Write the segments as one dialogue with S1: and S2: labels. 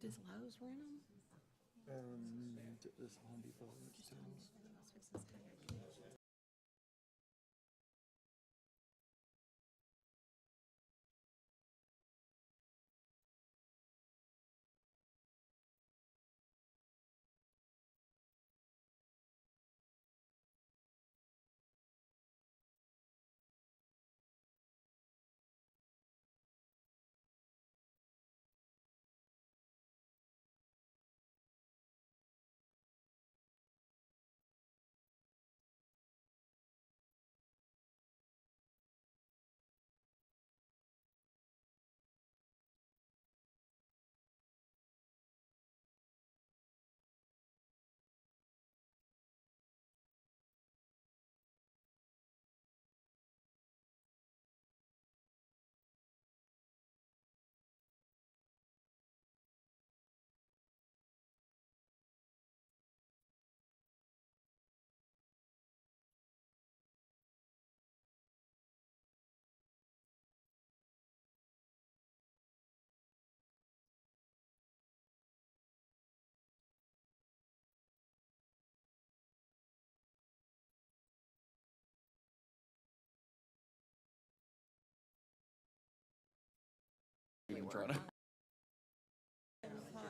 S1: Does Lowe's rent them?
S2: This Home Depot.
S1: Even trying to.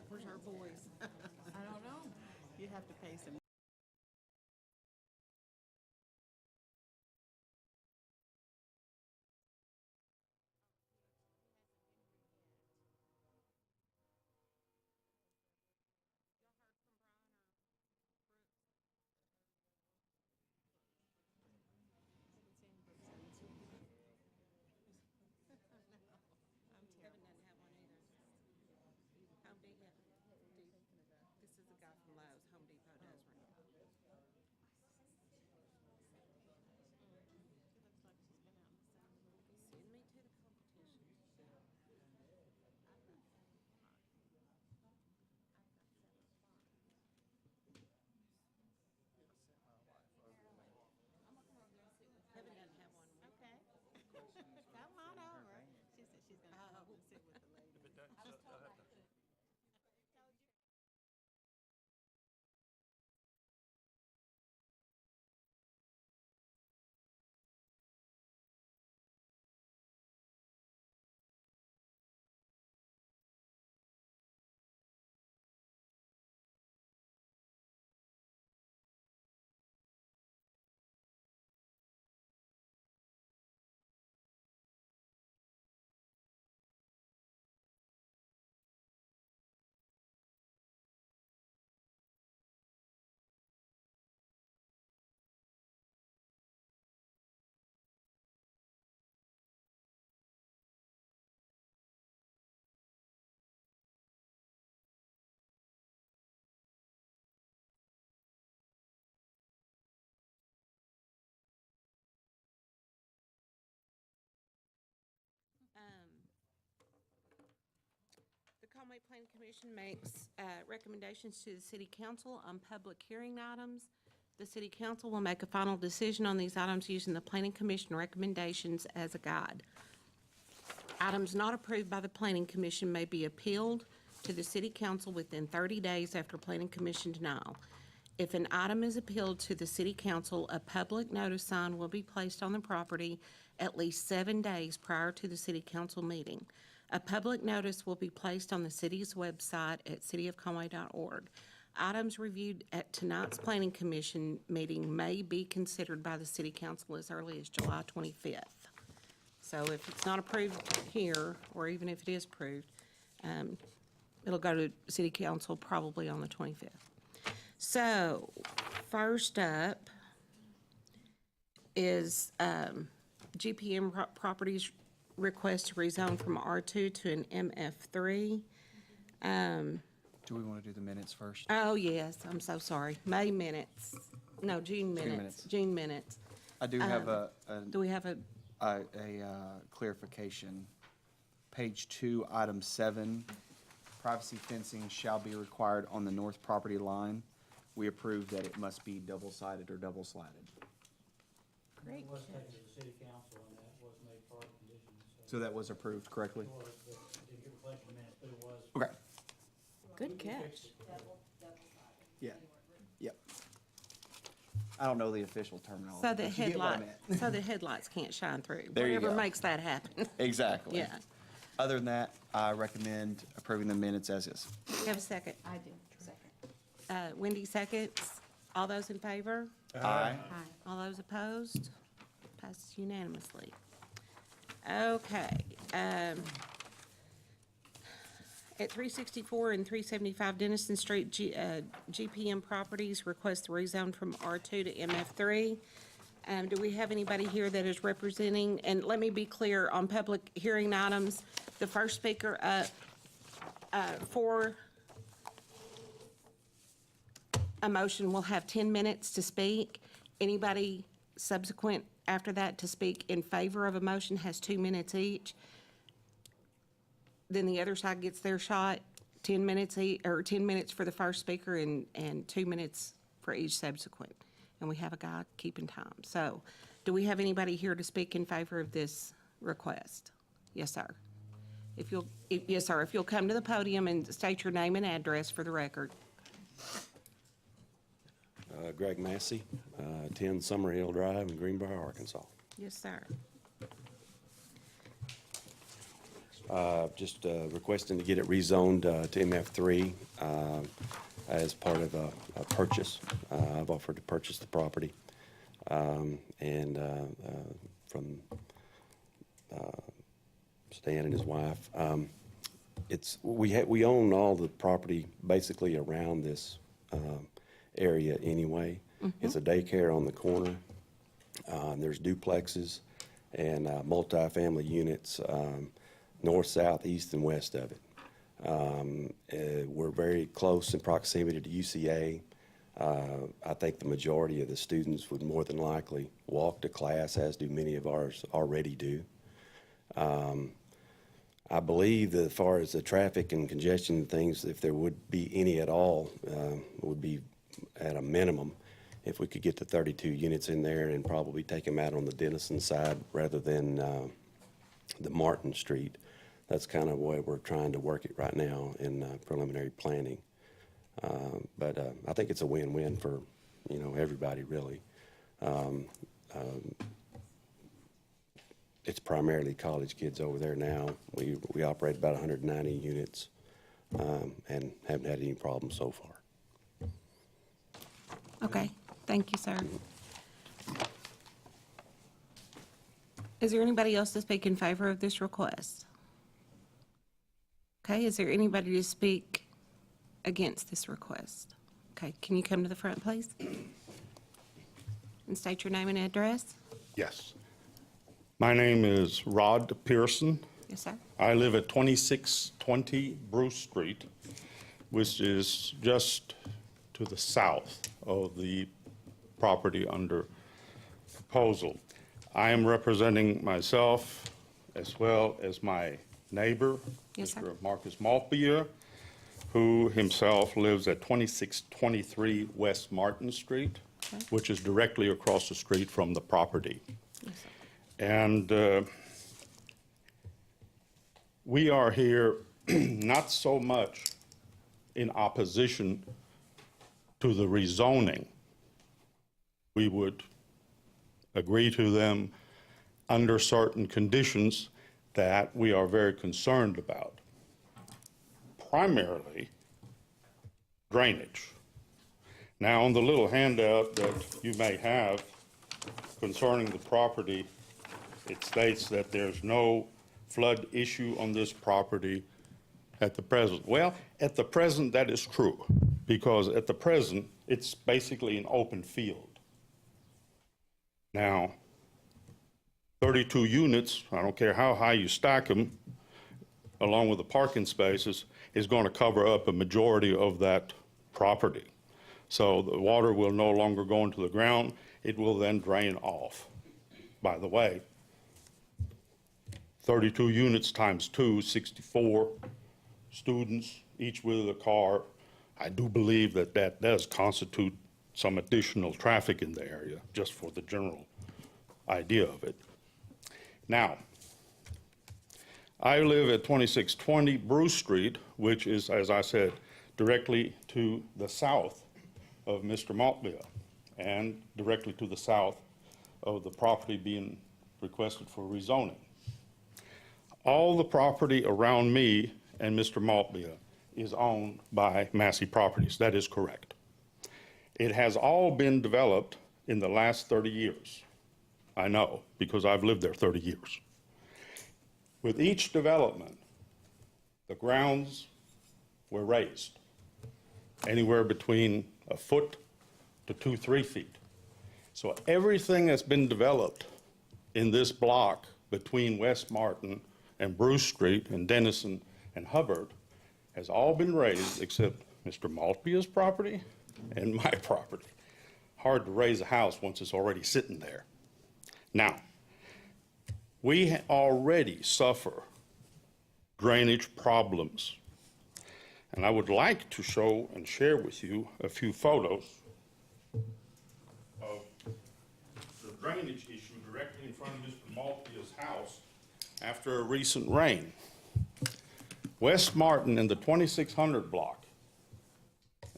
S1: Where's our boys?
S3: I don't know. You have to pay some.
S1: Kevin doesn't have one either. Home Depot. This is the guy from Lowe's. Home Depot does rent them. Send me to the competition. Kevin doesn't have one.
S3: Okay. Come on over. She said she's gonna come over and sit with the lady.
S2: If it doesn't, I'll have to.
S1: The Conway Planning Commission makes recommendations to the city council on public hearing items. The city council will make a final decision on these items using the planning commission recommendations as a guide. Items not approved by the planning commission may be appealed to the city council within 30 days after planning commission denial. If an item is appealed to the city council, a public notice sign will be placed on the property at least 7 days prior to the city council meeting. A public notice will be placed on the city's website at cityofconway.org. Items reviewed at tonight's planning commission meeting may be considered by the city council as early as July 25th. So if it's not approved here, or even if it is approved, it'll go to city council probably on the 25th. So, first up is GPM Properties request to rezone from R2 to an MF3.
S2: Do we want to do the minutes first?
S1: Oh, yes, I'm so sorry. May minutes. No, June minutes. June minutes.
S2: I do have
S1: Do we have a,
S2: clarification. Page 2, item 7, privacy fencing shall be required on the north property line. We approve that it must be double-sided or double-slatted.
S1: great
S4: It was
S1: catch.
S4: taken to the city council and that was made part of the conditions.
S2: So that was approved correctly?
S4: It was, but I didn't get reflection minutes, but it was.
S2: Okay.
S1: Yeah.
S2: Yeah, yep. I don't know the official terminology.
S1: So the
S2: but you get what I
S1: headlight,
S2: meant.
S1: so the headlights can't shine through.
S2: There you
S1: Whatever
S2: go.
S1: makes that happen.
S2: Exactly.
S1: Yeah.
S2: Other than that, I recommend approving the minutes as is.
S1: You have a second?
S3: I do, second.
S1: Wendy seconds. All those in favor?
S2: Aye.
S1: All those opposed? Passes unanimously. Okay. At 364 and 375 Denison Street, GPM Properties request to rezone from R2 to MF3. Do we have anybody here that is representing? And let me be clear, on public hearing items, the first speaker up for a motion will have 10 minutes to speak. Anybody subsequent after that to speak in favor of a motion has 2 minutes each. Then the other side gets their shot, 10 minutes or 10 minutes for the first speaker and 2 minutes for each subsequent. And we have a guy keeping time. So, do we have anybody here to speak in favor of this request? Yes, sir. Yes, sir, if you'll come to the podium and state your name and address for the record.
S5: Greg Massey, 10 Summerhill Drive in Greenbrier, Arkansas.
S1: Yes, sir.
S5: Just requesting to get it rezoned to MF3 as part of a purchase. I've offered to purchase the property, and from Stan and his wife. We own all the property basically around this area anyway. It's a daycare on the corner. There's duplexes and multifamily units north, south, east, and west of it. We're very close in proximity to UCA. I think the majority of the students would more than likely walk to class, as do many of ours already do. I believe that as far as the traffic and congestion and things, if there would be any at all, would be at a minimum if we could get the 32 units in there and probably take them out on the Denison side rather than the Martin Street. That's kind of the way we're trying to work it right now in preliminary planning. But I think it's a win-win for, everybody really. It's primarily college kids over there now. We operate about 190 units and haven't had any problems so far.
S1: Okay, thank you, sir. Is there anybody else to speak in favor of this request? Okay, is there anybody to speak against this request? Okay, can you come to the front, please? And state your name and address?
S6: Yes. My name is Rod Pearson.
S1: Yes, sir.
S6: I live at 2620 Bruce Street, which is just to the south of the property under proposal. I am representing myself as well as my neighbor,
S1: Yes, sir.
S6: Mr. Marcus Maltbier, who himself lives at 2623 West Martin Street,
S1: Okay.
S6: which is directly across the street from the property.
S1: Yes, sir.
S6: And we are here not so much in opposition to the rezoning. We would agree to them under certain conditions that we are very concerned about. Primarily, drainage. Now, on the little handout that you may have concerning the property, it states that there's no flood issue on this property at the present. Well, at the present, that is true, because at the present, it's basically an open field. Now, 32 units, I don't care how high you stack them, along with the parking spaces, is going to cover up a majority of that property. So the water will no longer go into the ground. It will then drain off. By the way, 32 units times 2, 64 students, each with a car. I do believe that that does constitute some additional traffic in the area, just for the general idea of it. Now, I live at 2620 Bruce Street, which is, as I said, directly to the south of Mr. Maltbia and directly to the south of the property being requested for rezoning. All the property around me and Mr. Maltbia is owned by Massey Properties. That is correct. It has all been developed in the last 30 years. I know, because I've lived there 30 years. With each development, the grounds were raised anywhere between a foot to 3 feet. So everything that's been developed in this block between West Martin and Bruce Street and Dennison and Hubbard has all been raised except Mr. Maltbia's property and my property. Hard to raise a house once it's already sitting there. Now, we already suffer drainage problems. And I would like to show and share with you a few photos of the drainage issue directly in front of Mr. Maltbia's house after a recent rain. West Martin in the 2600 block,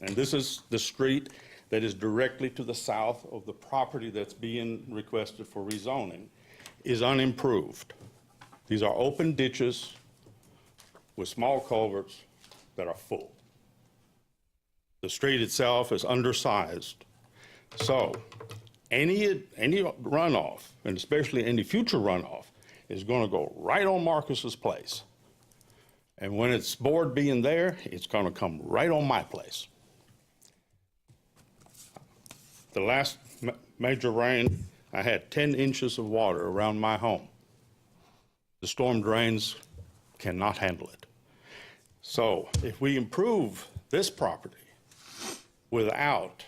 S6: and this is the street that is directly to the south of the property that's being requested for rezoning, is unimproved. These are open ditches with small culverts that are full. The street itself is undersized. So any runoff, and especially any future runoff, is going to go right on Marcus's place. And when it's bored being there, it's going to come right on my place. The last major rain, I had 10 inches of water around my home. The storm drains cannot handle it. So if we improve this property without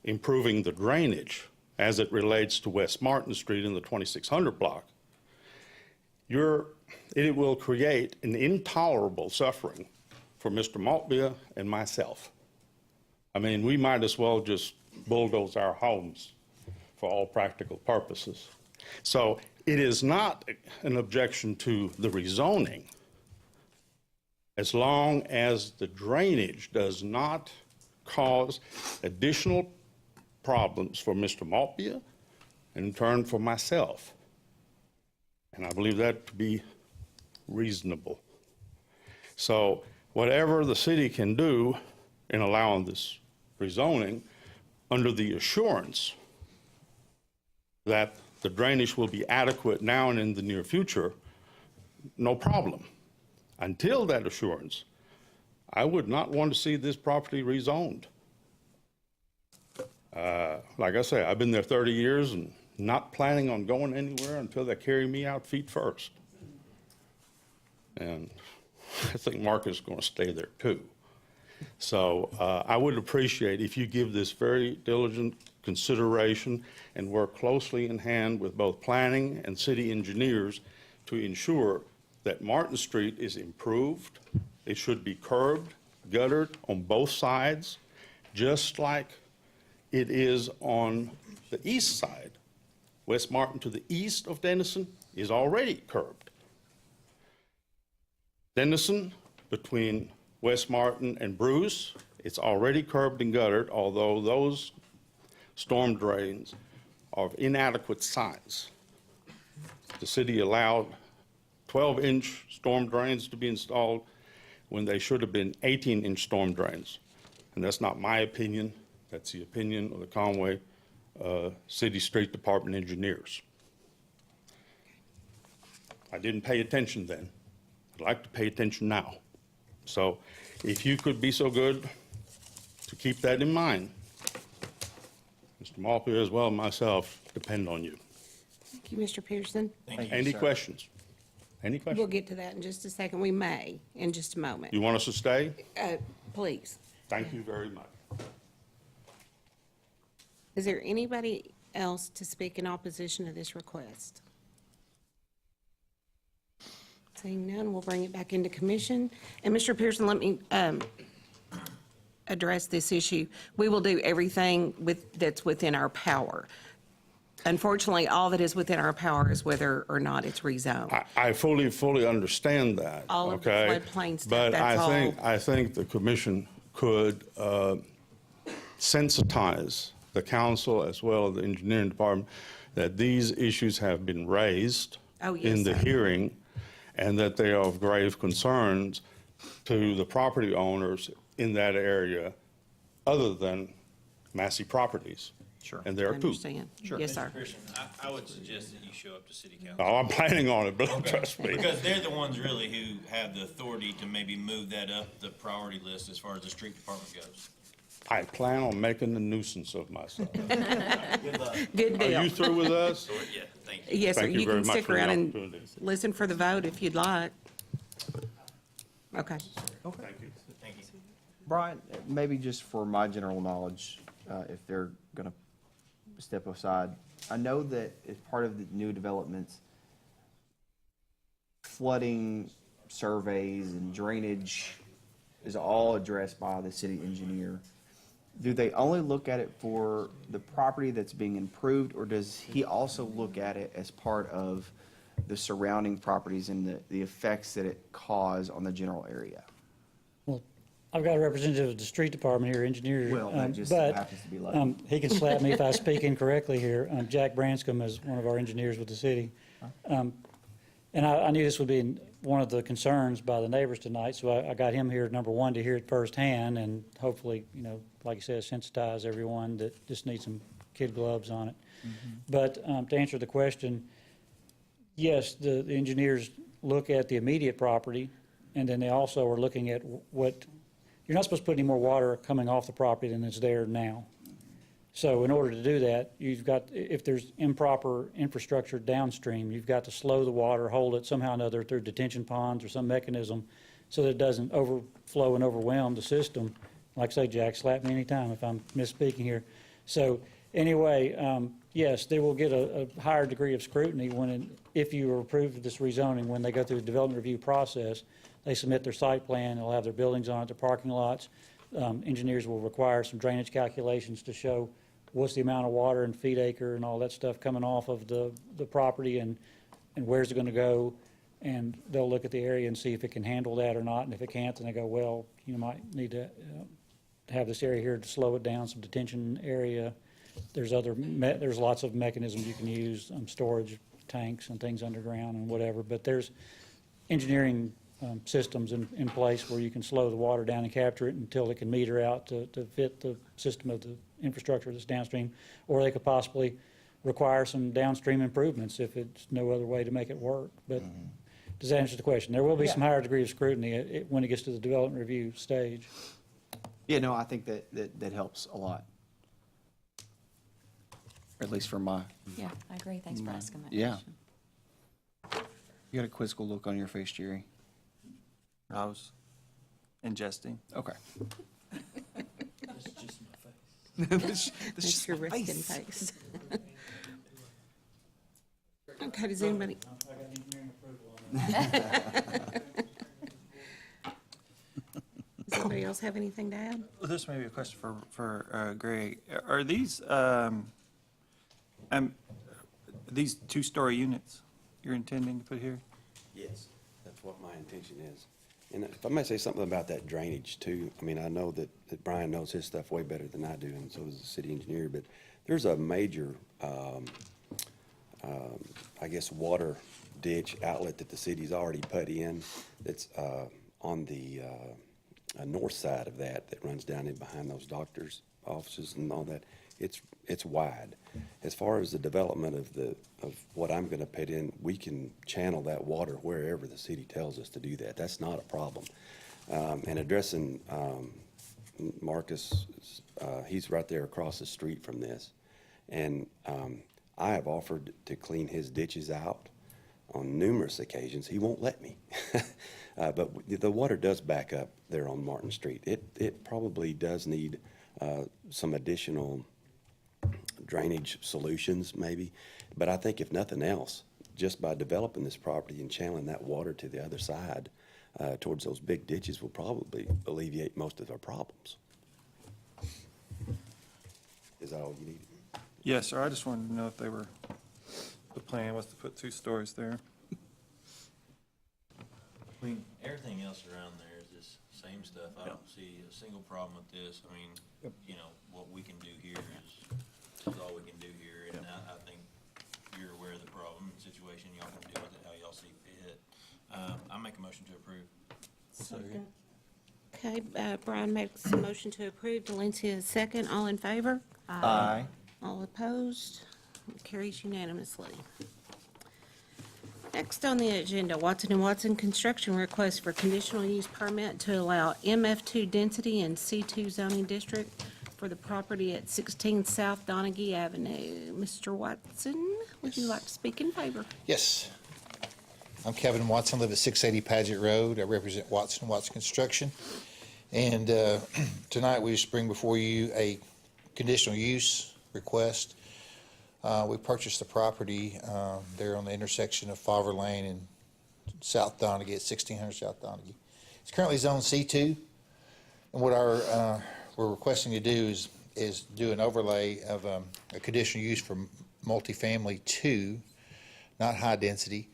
S6: improving the drainage as it relates to West Martin Street in the 2600 block, it will create an intolerable suffering for Mr. Maltbia and myself. I mean, we might as well just bulldoze our homes for all practical purposes. So it is not an objection to the rezoning as long as the drainage does not cause additional problems for Mr. Maltbia and in turn for myself. And I believe that to be reasonable. So whatever the city can do in allowing this rezoning, under the assurance that the drainage will be adequate now and in the near future, no problem. Until that assurance, I would not want to see this property rezoned. Like I say, I've been there 30 years and not planning on going anywhere until they carry me out feet first. And I think Marcus is going to stay there too. So I would appreciate if you give this very diligent consideration and work closely in hand with both planning and city engineers to ensure that Martin Street is improved. It should be curbed, guttered on both sides, just like it is on the east side. West Martin to the east of Dennison is already curbed. Dennison between West Martin and Bruce, it's already curbed and guttered, although those storm drains are of inadequate size. The city allowed 12-inch storm drains to be installed when they should have been 18-inch storm drains. And that's not my opinion, that's the opinion of the Conway City Street Department engineers. I didn't pay attention then. I'd like to pay attention now. So if you could be so good to keep that in mind, Mr. Maltbia as well as myself depend on you.
S1: Thank you, Mr. Pearson.
S6: Any questions? Any questions?
S1: We'll get to that in just a second. We may in just a moment.
S6: You want us to stay?
S1: Please.
S6: Thank you very much.
S1: Is there anybody else to speak in opposition to this request? Seeing none, we'll bring it back into commission. And Mr. Pearson, let me address this issue. We will do everything that's within our power. Unfortunately, all that is within our power is whether or not it's rezoned.
S6: I fully understand that,
S1: All of the
S6: okay?
S1: floodplain stuff,
S6: But
S1: that's
S6: I think the commission could sensitize the council as well as the engineering department that these issues have been raised
S1: Oh, yes,
S6: in the
S1: sir.
S6: hearing, and that they are of grave concerns to the property owners in that area, other than Massey Properties.
S2: Sure.
S6: And there
S1: I
S6: are two.
S1: understand. Yes, sir.
S7: Mr. Christian, I would suggest that you show up to city council.
S6: Oh, I'm planning on it, but trust me.
S7: Because they're the ones really who have the authority to maybe move that up the priority list as far as the street department goes.
S6: I plan on making a nuisance of myself.
S1: Good
S6: Are you
S1: deal.
S6: through with us?
S7: Yeah, thank you.
S1: Yes, sir.
S6: Thank you
S1: You
S6: very
S1: can
S6: much
S1: stick
S6: for the
S1: around and
S6: opportunity.
S1: listen for the vote if you'd like. Okay.
S6: Thank you.
S7: Thank you.
S2: Brian, maybe just for my general knowledge, if they're gonna step aside, I know that as part of the new developments, flooding surveys and drainage is all addressed by the city engineer. Do they only look at it for the property that's being improved, or does he also look at it as part of the surrounding properties and the effects that it cause on the general area?
S4: Well, I've got a representative of the street department here, engineer.
S2: Well, that just
S4: but,
S2: happens to be lucky.
S4: He can slap me if I speak incorrectly here. Jack Branscombe is one of our engineers with the city. And I knew this would be one of the concerns by the neighbors tonight, so I got him here, number one, to hear it firsthand, and hopefully, like you said, sensitize everyone that just needs some kid gloves on it. But to answer the question, yes, the engineers look at the immediate property, and then they also are looking at what, you're not supposed to put any more water coming off the property than is there now. So in order to do that, you've got, if there's improper infrastructure downstream, you've got to slow the water, hold it somehow or another through detention ponds or some mechanism so that it doesn't overflow and overwhelm the system. Like I say, Jack, slap me anytime if I'm misspeaking here. So anyway, yes, they will get a higher degree of scrutiny if you are approved of this rezoning, when they go through the development review process. They submit their site plan, they'll have their buildings on it, their parking lots. Engineers will require some drainage calculations to show what's the amount of water and feet acre and all that stuff coming off of the property, and where's it going to go. And they'll look at the area and see if it can handle that or not. And if it can't, then they go, well, you might need to have this area here to slow it down, some detention area. There's lots of mechanisms you can use, storage tanks and things underground and whatever. But there's engineering systems in place where you can slow the water down and capture it until it can meter out to fit the system of the infrastructure that's downstream, or they could possibly require some downstream improvements if it's no other way to make it work. But does that answer the question? There will be some higher degree of scrutiny when it gets to the development review stage.
S2: Yeah, no, I think that helps a lot. At least for my,
S3: Yeah, I agree. Thanks for asking that
S2: yeah.
S3: question.
S2: You got a quizzical look on your face, Jerry.
S8: I was ingesting.
S2: Okay.
S4: That's just my face.
S1: That's your resting face. Okay, does anybody,
S4: I got engineering approval on that.
S1: does anybody else have anything to add?
S8: Well, this may be a question for Greg. Are these two-story units you're intending to put here?
S5: Yes, that's what my intention is. And if I may say something about that drainage too, I mean, I know that Brian knows his stuff way better than I do, and so does the city engineer, but there's a major, I guess, water ditch outlet that the city's already put in that's on the north side of that runs down in behind those doctors' offices and all that. It's wide. As far as the development of what I'm gonna put in, we can channel that water wherever the city tells us to do that. That's not a problem. And addressing Marcus, he's right there across the street from this. And I have offered to clean his ditches out on numerous occasions. He won't let me. But the water does back up there on Martin Street. It probably does need some additional drainage solutions maybe, but I think if nothing else, just by developing this property and channeling that water to the other side towards those big ditches will probably alleviate most of our problems. Is that all you need?
S8: Yes, sir. I just wanted to know if the plan was to put 2 stories there.
S7: I mean, everything else around there is this same stuff. I don't see a single problem with this. I mean, you know, what we can do here is all we can do here. And I think you're aware of the problem and situation. Y'all can do with it how y'all see fit. I make a motion to approve.
S1: Second. Okay, Brian makes a motion to approve, Valencia is second, all in favor?
S2: Aye.
S1: All opposed? Carries unanimously. Next on the agenda, Watson & Watson construction request for conditional use permit to allow MF2 density in C2 zoning district for the property at 16 South Donaghy Avenue. Mr. Watson, would you like to speak in favor?
S9: Yes. I'm Kevin Watson, live at 680 Paget Road. I represent Watson Construction. And tonight we just bring before you a conditional use request. We purchased the property there on the intersection of Favre Lane and South Donaghy at 1600 South Donaghy. It's currently zoned C2. And what we're requesting to do is do an overlay of a conditional use for multifamily 2, not high density.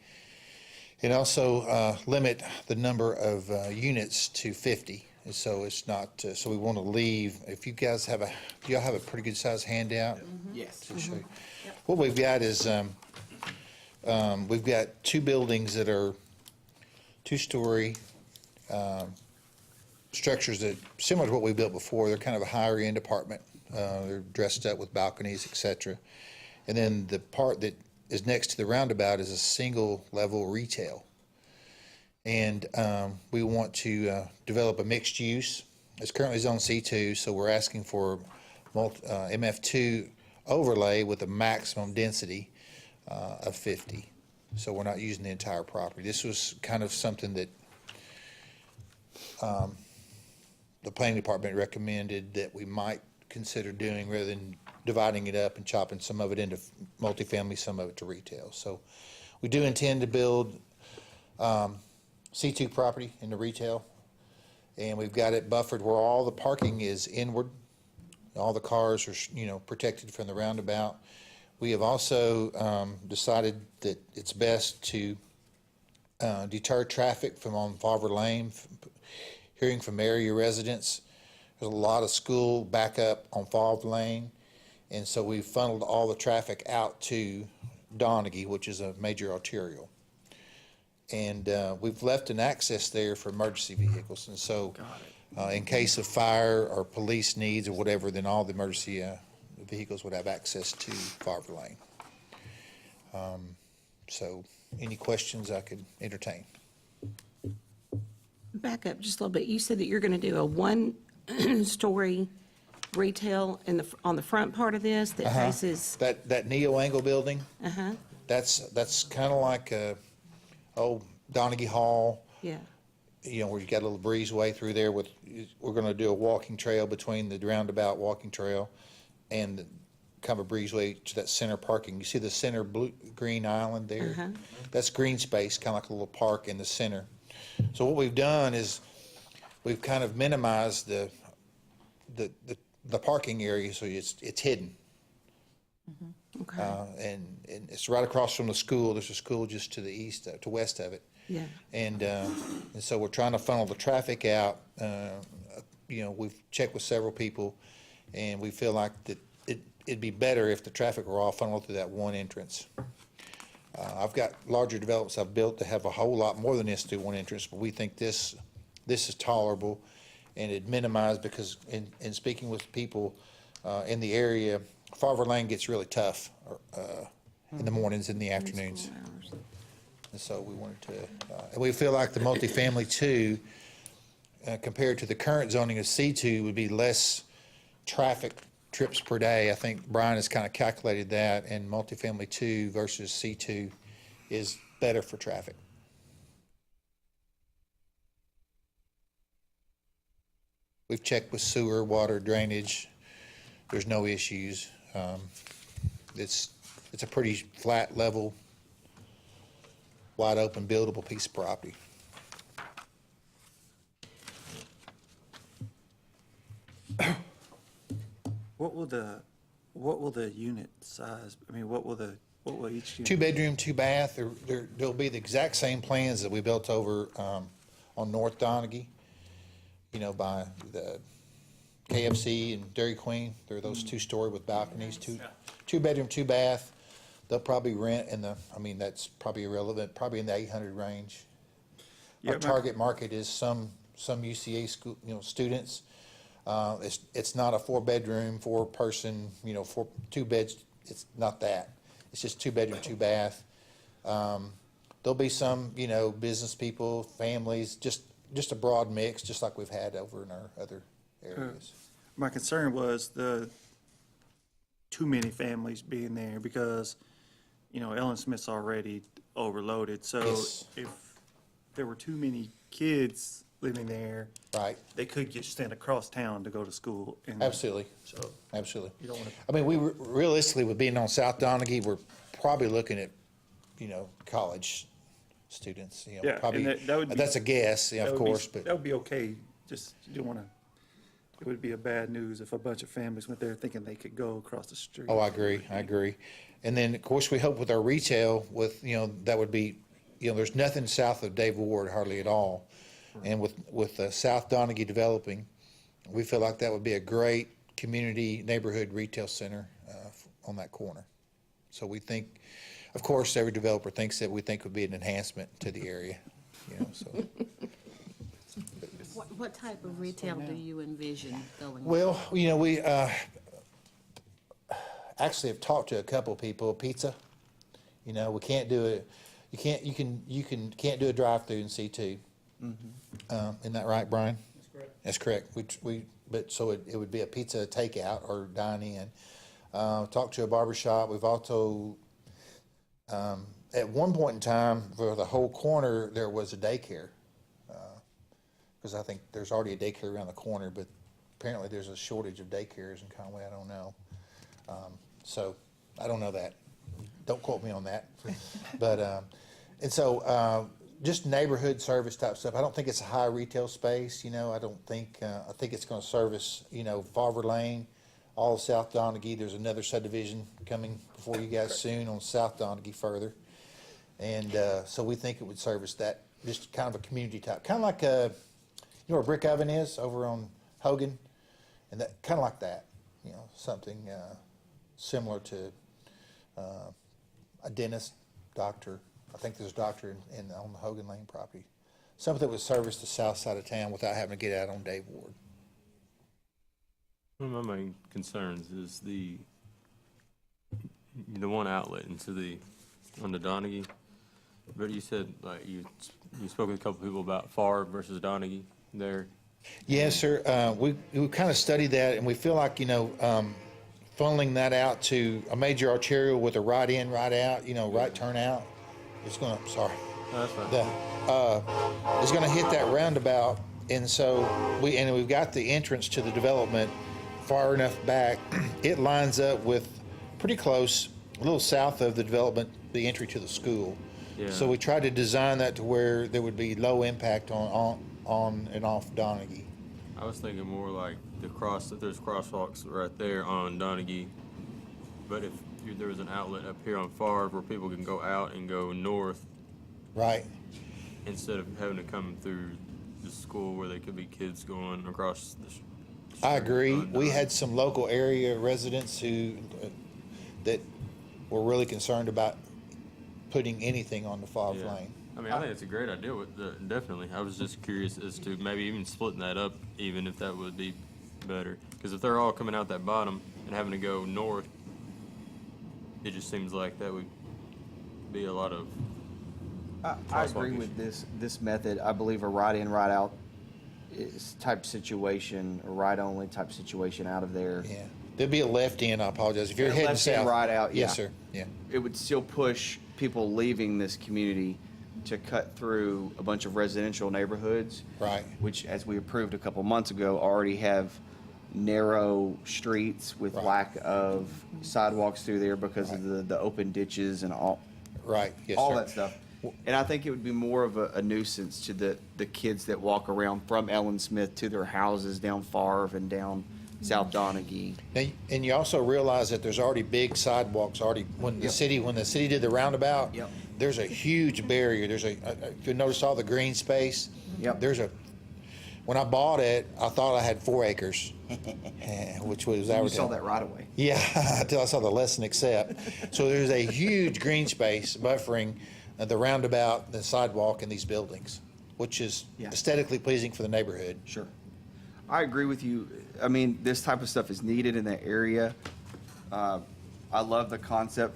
S9: And also limit the number of units to 50. And so it's not, so we want to leave, if you guys have do y'all have a pretty good sized handout?
S2: Yes.
S9: To show you? What we've got is, we've got 2 buildings that are 2-story structures that, similar to what we built before, they're kind of a higher end apartment. They're dressed up with balconies, et cetera. And then the part that is next to the roundabout is a single level retail. And we want to develop a mixed use. It's currently zoned C2, so we're asking for MF2 overlay with a maximum density of 50. So we're not using the entire property. This was kind of something that the planning department recommended that we might consider doing rather than dividing it up and chopping some of it into multifamily, some of it to retail. So we do intend to build C2 property in the retail, and we've got it buffered where all the parking is inward. All the cars are, protected from the roundabout. We have also decided that it's best to deter traffic from on Favre Lane. Hearing from area residents, there's a lot of school backup on Favre Lane, and so we funneled all the traffic out to Donaghy, which is a major arterial. And we've left an access there for emergency vehicles. And so in case of fire or police needs or whatever, then all the emergency vehicles would have access to Favre Lane. So any questions I could entertain?
S1: Back up just a little bit. You said that you're going to do a 1-story retail on the front part of this that faces,
S9: That neo-angle building,
S1: uh-huh,
S9: that's kind of like old Donaghy Hall,
S1: yeah,
S9: where you got a little breezeway through there we're going to do a walking trail between the roundabout walking trail and kind of a breezeway to that center parking. You see the center green island there? That's green space, kind of like a little park in the center. So what we've done is we've kind of minimized the parking area, so it's hidden.
S1: okay,
S9: And it's right across from the school. There's a school just to the east, to west of it.
S1: yeah,
S9: And so we're trying to funnel the traffic out. We've checked with several people, and we feel like that it'd be better if the traffic were all funneled through that one entrance. I've got larger developments I've built that have a whole lot more than this through one entrance, but we think this is tolerable, and it minimized, because in speaking with people in the area, Favre Lane gets really tough in the mornings and the afternoons.
S1: school hours.
S9: And so we wanted to, and we feel like the multifamily 2, compared to the current zoning of C2, would be less traffic trips per day. I think Brian has kind of calculated that, and multifamily 2 versus C2 is better for traffic. We've checked with sewer, water, drainage. There's no issues. It's a pretty flat, level, wide open, buildable piece of property.
S8: What will the What will the unit size, I mean, what will each unit?
S9: 2-bedroom, 2-bath. There'll be the exact same plans that we built over on North Donaghy, by the KFC and Dairy Queen. There are those 2-story with balconies, 2-bedroom, 2-bath. They'll probably rent that's probably irrelevant, probably in the 800 range.
S8: Yeah,
S9: Our target market is some UCA school, students. It's not a 4-bedroom, 4-person, 2 beds. It's not that. It's just 2-bedroom, 2-bath. There'll be some, business people, families, just a broad mix, just like we've had over in our other areas.
S8: My concern was the too many families being there because, Ellen Smith's already overloaded. So
S9: Yes.
S8: if there were too many kids living there,
S9: Right,
S8: they could just stand across town to go to school. And
S9: absolutely,
S8: So
S9: absolutely.
S8: you don't want to.
S9: I mean, we realistically, with being on South Donaghy, we're probably looking at, college students,
S8: Yeah, and
S9: probably.
S8: that would be-
S9: That's a guess, of course,
S8: That
S9: but,
S8: would be okay, just, you don't want to, it would be a bad news if a bunch of families went there thinking they could go across the street.
S9: oh, I agree. And then, of course, we hope with our retail with, that would be, there's nothing south of Dave Ward hardly at all. And with South Donaghy developing, we feel like that would be a great community neighborhood retail center on that corner. So we think, of course, every developer thinks that we think would be an enhancement to the area, so.
S3: What type of retail do you envision going?
S9: Well, we actually have talked to a couple people, pizza. We can't do it, can't do a drive-through in C2. Isn't that right, Brian? That's correct. But so it would be a pizza takeout or dine in. Talked to a barber shop. We've also, at one point in time, for the whole corner, there was a daycare. Because I think there's already a daycare around the corner, but apparently there's a shortage of daycares in Conway. I don't know. So I don't know that. Don't quote me on that. But, and so, just neighborhood service type stuff. I don't think it's a high retail space, I don't think, I think it's gonna service, Farver Lane, all of South Donaghy. There's another subdivision coming before you guys soon on South Donaghy further. And, so we think it would service that, just kind of a community type, kind of like where Brick Oven is over on Hogan, and that, kind of like that, something, similar to, a dentist, doctor. I think there's a doctor on the Hogan Lane property. Something that would service the south side of town without having to get out on Dave Ward.
S10: One of my main concerns is the one outlet on the Donaghy. But you said, like, you spoke with a couple people about Favre versus Donaghy there.
S9: Yes, sir. We kind of studied that, and we feel like, funneling that out to a major arterial with a right in, right out, right turn out. It's gonna, sorry.
S10: No, that's fine.
S9: It's gonna hit that roundabout, and so we've got the entrance to the development far enough back. It lines up with pretty close, a little south of the development, the entry to the school.
S10: Yeah.
S9: So we tried to design that to where there would be low impact on and off Donaghy.
S10: I was thinking more like that there's crosswalks right there on Donaghy. But if there was an outlet up here on Favre where people can go out and go north
S9: Right.
S10: instead of having to come through the school where they could be kids going across the street.
S9: I agree.
S10: on
S9: We
S10: Donaghy.
S9: had some local area residents who, that were really concerned about putting anything on the Favre
S10: Yeah.
S9: Lane.
S10: I mean, I think it's a great idea, definitely. I was just curious as to maybe even splitting that up, even if that would be better. Because if they're all coming out that bottom and having to go north, it just seems like that would be a lot of.
S2: I agree with this method. I believe a right in, right out is type situation, a right only type situation out of there.
S9: Yeah. There'd be a left in, I apologize. If you're
S2: Yeah,
S9: heading
S2: left in,
S9: south.
S2: right out,
S9: Yes,
S2: yeah.
S9: sir. Yeah.
S2: It would still push people leaving this community to cut through a bunch of residential neighborhoods.
S9: Right.
S2: Which, as we approved a couple months ago, already have narrow streets with
S9: Right.
S2: lack of sidewalks through there because of the open ditches and all
S9: Right. Yes,
S2: all
S9: sir.
S2: that stuff. And I think it would be more of a nuisance to the kids that walk around from Ellen Smith to their houses down Favre and down South Donaghy.
S9: And you also realize that there's already big sidewalks already, when the city did the roundabout.
S2: Yep.
S9: There's a huge barrier. If you notice all the green space.
S2: Yep.
S9: When I bought it, I thought I had 4 acres, which was
S2: You
S9: advertised.
S2: saw that right away.
S9: Yeah, until I saw the less than accept. So there's a huge green space buffering the roundabout, the sidewalk, and these buildings, which is
S2: Yeah.
S9: aesthetically pleasing for the neighborhood.
S2: Sure. I agree with you. I mean, this type of stuff is needed in that area. I love the concept.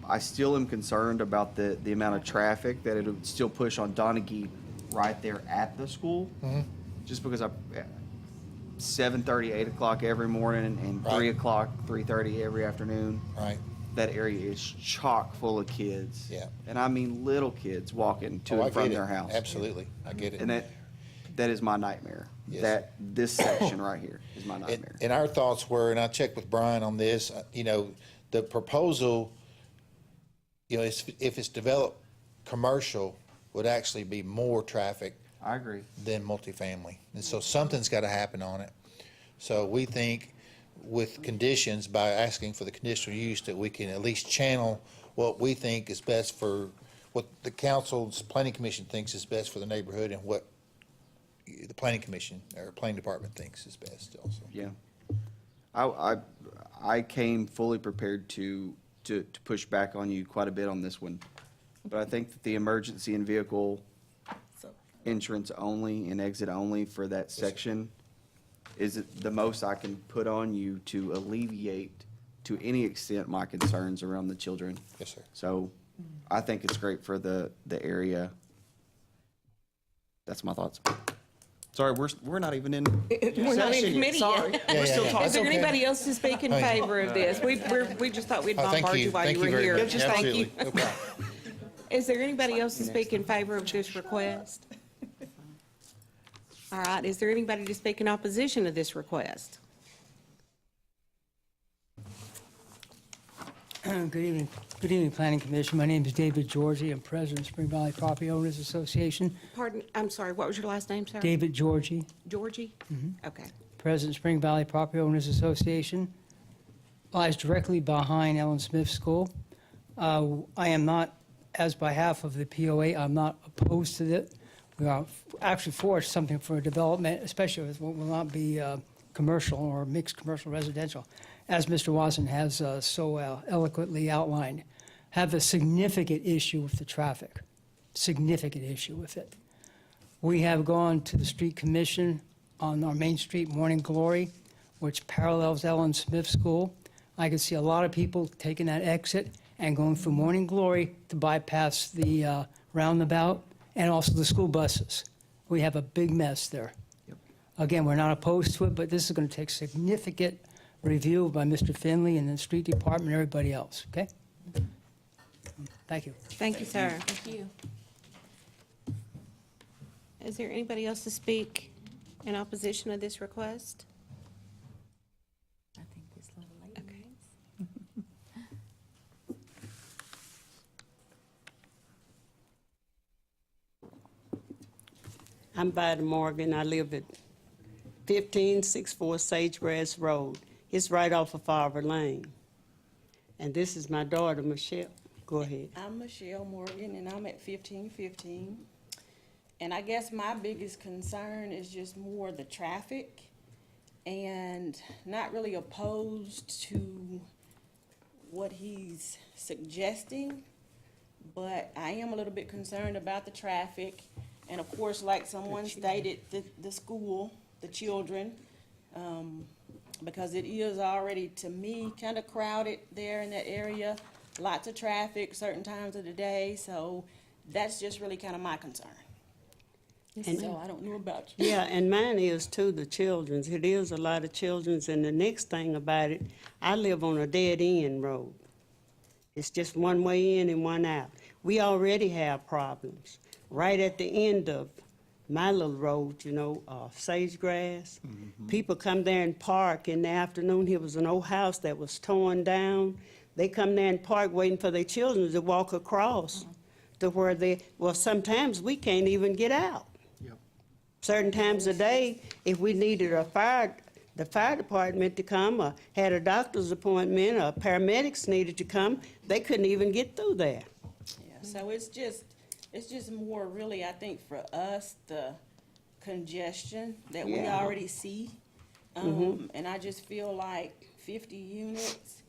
S2: I still am concerned about the amount of traffic that it would still push on Donaghy right there at the school. Just because 7:30, 8 o'clock every morning and
S9: Right.
S2: 3 o'clock, 3:30 every afternoon.
S9: Right.
S2: That area is chock full of kids.
S9: Yeah.
S2: And I mean little kids walking to
S9: Oh, I
S2: and from
S9: get it.
S2: their house.
S9: Absolutely, I get it.
S2: And that is my nightmare.
S9: Yes.
S2: This section right here is my
S9: And,
S2: nightmare.
S9: and our thoughts were, and I checked with Brian on this, the proposal, if it's developed commercial, would actually be more traffic
S2: I agree.
S9: than multifamily. And so something's got to happen on it. So we think with conditions, by asking for the conditional use, that we can at least channel what we think is best for, what the council's planning commission thinks is best for the neighborhood, and what the planning commission or planning department thinks is best also.
S2: Yeah. I came fully prepared to push back on you quite a bit on this one. But I think that the emergency and vehicle entrance only and exit only for that section is the most I can put on you to alleviate to any extent my concerns around the children.
S9: Yes, sir.
S2: So I think it's great for the area. That's my thoughts. Sorry, we're not even in.
S1: We're not in
S2: session yet.
S1: committee
S2: Sorry.
S1: yet.
S9: Yeah,
S2: We're still
S9: yeah.
S2: talking.
S1: Is there
S9: okay.
S1: anybody else to speak in favor of this? We just thought we'd
S9: Oh, thank
S1: bombard
S9: you.
S1: you while
S9: Thank
S1: you were
S9: very
S1: here.
S9: much.
S1: Just thank you.
S9: Absolutely. No problem.
S1: Is there anybody else to speak in favor of this request? All right, is there anybody to speak in opposition to this request?
S11: Good evening. Good evening, Planning Commission. My name is David Georgie. I'm President of Spring Valley Property Owners Association.
S1: Pardon, I'm sorry, what was your last name, sir?
S11: David Georgie,
S1: Georgie? Okay.
S11: President of Spring Valley Property Owners Association. Lies directly behind Ellen Smith School. I am not, as by half of the POA, I'm not opposed to it. We are actually for something for development, especially if it will not be commercial or mixed commercial residential. As Mr. Watson has so eloquently outlined, have a significant issue with the traffic, significant issue with it. We have gone to the street commission on our Main Street Morning Glory, which parallels Ellen Smith School. I can see a lot of people taking that exit and going through Morning Glory to bypass the roundabout and also the school buses. We have a big mess there.
S2: Yep.
S11: Again, we're not opposed to it, but this is going to take significant review by Mr. Finley and the street department and everybody else, okay? Thank you.
S1: Thank you, sir. Thank you. Is there anybody else to speak in opposition to this request?
S3: I think this little lady
S1: Okay.
S3: is.
S12: I'm Vida Morgan. I live at 1564 Sagegrass Road. It's right off of Farver Lane. And this is my daughter, Michelle. Go ahead.
S13: I'm Michelle Morgan, and I'm at 1515. And I guess my biggest concern is just more the traffic, and not really opposed to what he's suggesting, but I am a little bit concerned about the traffic. And of course, like someone stated, the school, the children, because it is already, to me, kind of crowded there in that area. Lots of traffic certain times of the day, so that's just really kind of my concern.
S12: And-
S13: So I don't know about you.
S12: Yeah, and mine is too, the children's. It is a lot of children's, and the next thing about it, I live on a dead-end road. It's just one way in and one out. We already have problems. Right at the end of my little road, Sagegrass, people come there and park in the afternoon. Here was an old house that was torn down. They come there and park waiting for their children to walk across to where sometimes we can't even get out. Certain times of day, if we needed a fire the fire department to come, or had a doctor's appointment, or paramedics needed to come, they couldn't even get through there.
S13: Yeah, so it's just more really, I think, for us, the congestion that we
S12: Yeah.
S13: already see. And I just feel like 50 units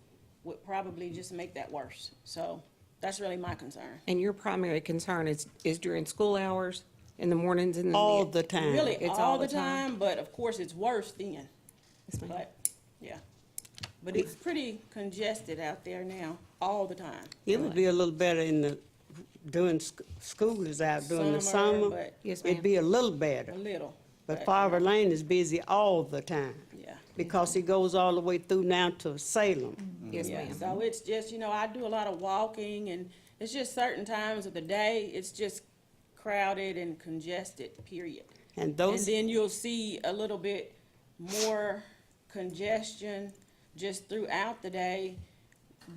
S13: would probably just make that worse. So that's really my concern.
S1: And your primary concern is during school hours, in the mornings and the.
S12: All the time.
S13: Really,
S1: It's
S13: all the time, but of course, it's worse then.
S1: Yes, ma'am.
S13: But, yeah. But it's pretty congested out there now, all the time.
S12: It would be a little better during school is out during the summer.
S13: But
S1: Yes, ma'am.
S12: It'd be a little better.
S13: a little.
S12: But Farver Lane is busy all the time
S13: Yeah.
S12: because it goes all the way through now to Salem.
S1: Yes,
S13: Yeah,
S1: ma'am.
S13: so it's just, I do a lot of walking, and it's just certain times of the day, it's just crowded and congested, period.
S12: And
S13: And
S12: those,
S13: then you'll see a little bit more congestion just throughout the day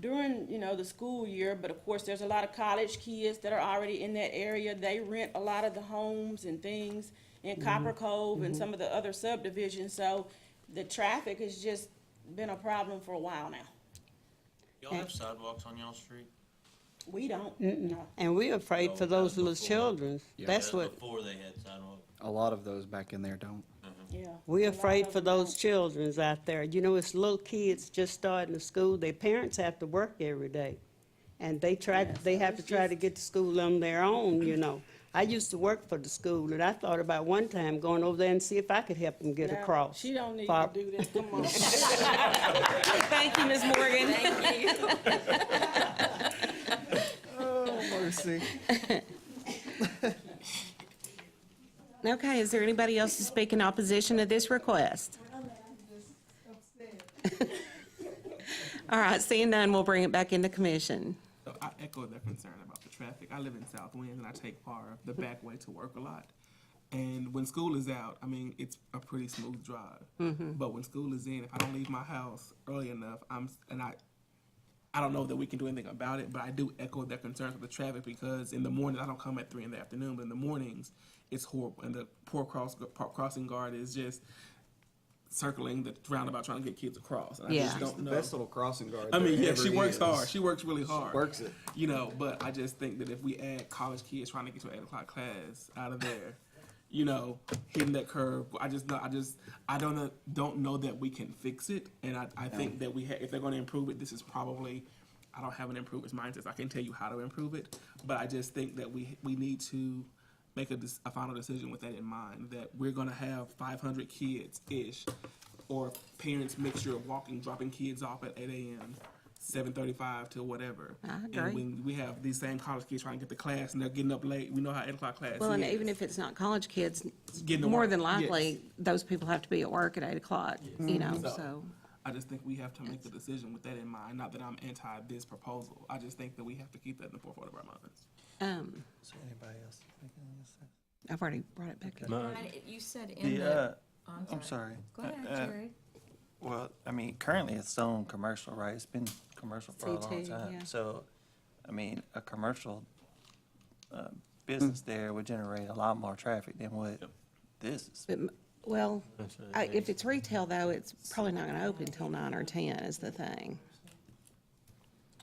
S13: during, the school year. But of course, there's a lot of college kids that are already in that area. They rent a lot of the homes and things in Copper Cove and some of the other subdivisions. So the traffic has just been a problem for a while now.
S7: Y'all have sidewalks on y'all street?
S13: We don't, no.
S12: and we're afraid for those little
S7: Before.
S12: children. That's what,
S7: Before they had sidewalks?
S2: A lot of those back in there don't.
S13: Yeah.
S12: we're
S13: A lot
S12: afraid
S13: of
S12: for
S13: them
S12: those
S13: don't.
S12: children out there. It's little kids just starting to school. Their parents have to work every day. And they have to try to get to school on their own. I used to work for the school, and I thought about one time going over there and see if I could help them get
S13: No,
S12: across.
S13: She don't need to
S12: Far-
S13: do that, come on.
S1: Thank you, Ms. Morgan.
S13: Thank you.
S2: Oh, mercy.
S1: Okay, is there anybody else to speak in opposition to this request? All right, seeing none, we'll bring it back into commission.
S14: So I echo their concern about the traffic. I live in South Winds and I take far the back way to work a lot. And when school is out, it's a pretty smooth drive. But when school is in, if I don't leave my house early enough, I don't know that we can do anything about it, but I do echo their concerns with the traffic because in the morning, I don't come at 3 in the afternoon, but in the mornings, it's horrible. And the poor crossing guard is just circling the roundabout trying to get kids across. And I
S1: Yeah.
S14: just don't know.
S2: Best little crossing guard.
S14: Yeah, she works hard. She works really hard.
S2: Works it.
S14: But I just think that if we add college kids trying to get to an 8 o'clock class out of there, hitting that curve, I don't know that we can fix it. And I think that if they're going to improve it, this is probably, I don't have an improvement mindset. I can tell you how to improve it, but I just think that we need to make a final decision with that in mind, that we're going to have 500 kids-ish, or parents mixture of dropping kids off at 8 a.m., 7:35 to whatever.
S1: I
S14: And
S1: agree.
S14: when we have these same college kids trying to get to class and they're getting up late, we know how 8 o'clock class
S1: Well, and
S14: is.
S1: even if it's not college kids,
S14: Getting to
S1: more
S14: work,
S1: than likely,
S14: yes.
S1: those people have to be at work at 8 o'clock, so.
S14: I just think we have to make the decision with that in mind. Not that I'm anti this proposal. I just think that we have to keep that in the forefront of our minds.
S8: Is there anybody else?
S1: I've already brought it back up.
S3: You said in the, oh,
S8: I'm sorry.
S3: Go ahead, Jerry.
S8: Well, currently it's zone commercial, right? It's been commercial for a long
S1: C2,
S8: time.
S1: yeah.
S8: So, a commercial business there would generate a lot more traffic than what this is.
S1: But, well,
S10: That's right.
S1: if it's retail though, it's probably not gonna open till 9 or 10 is the thing.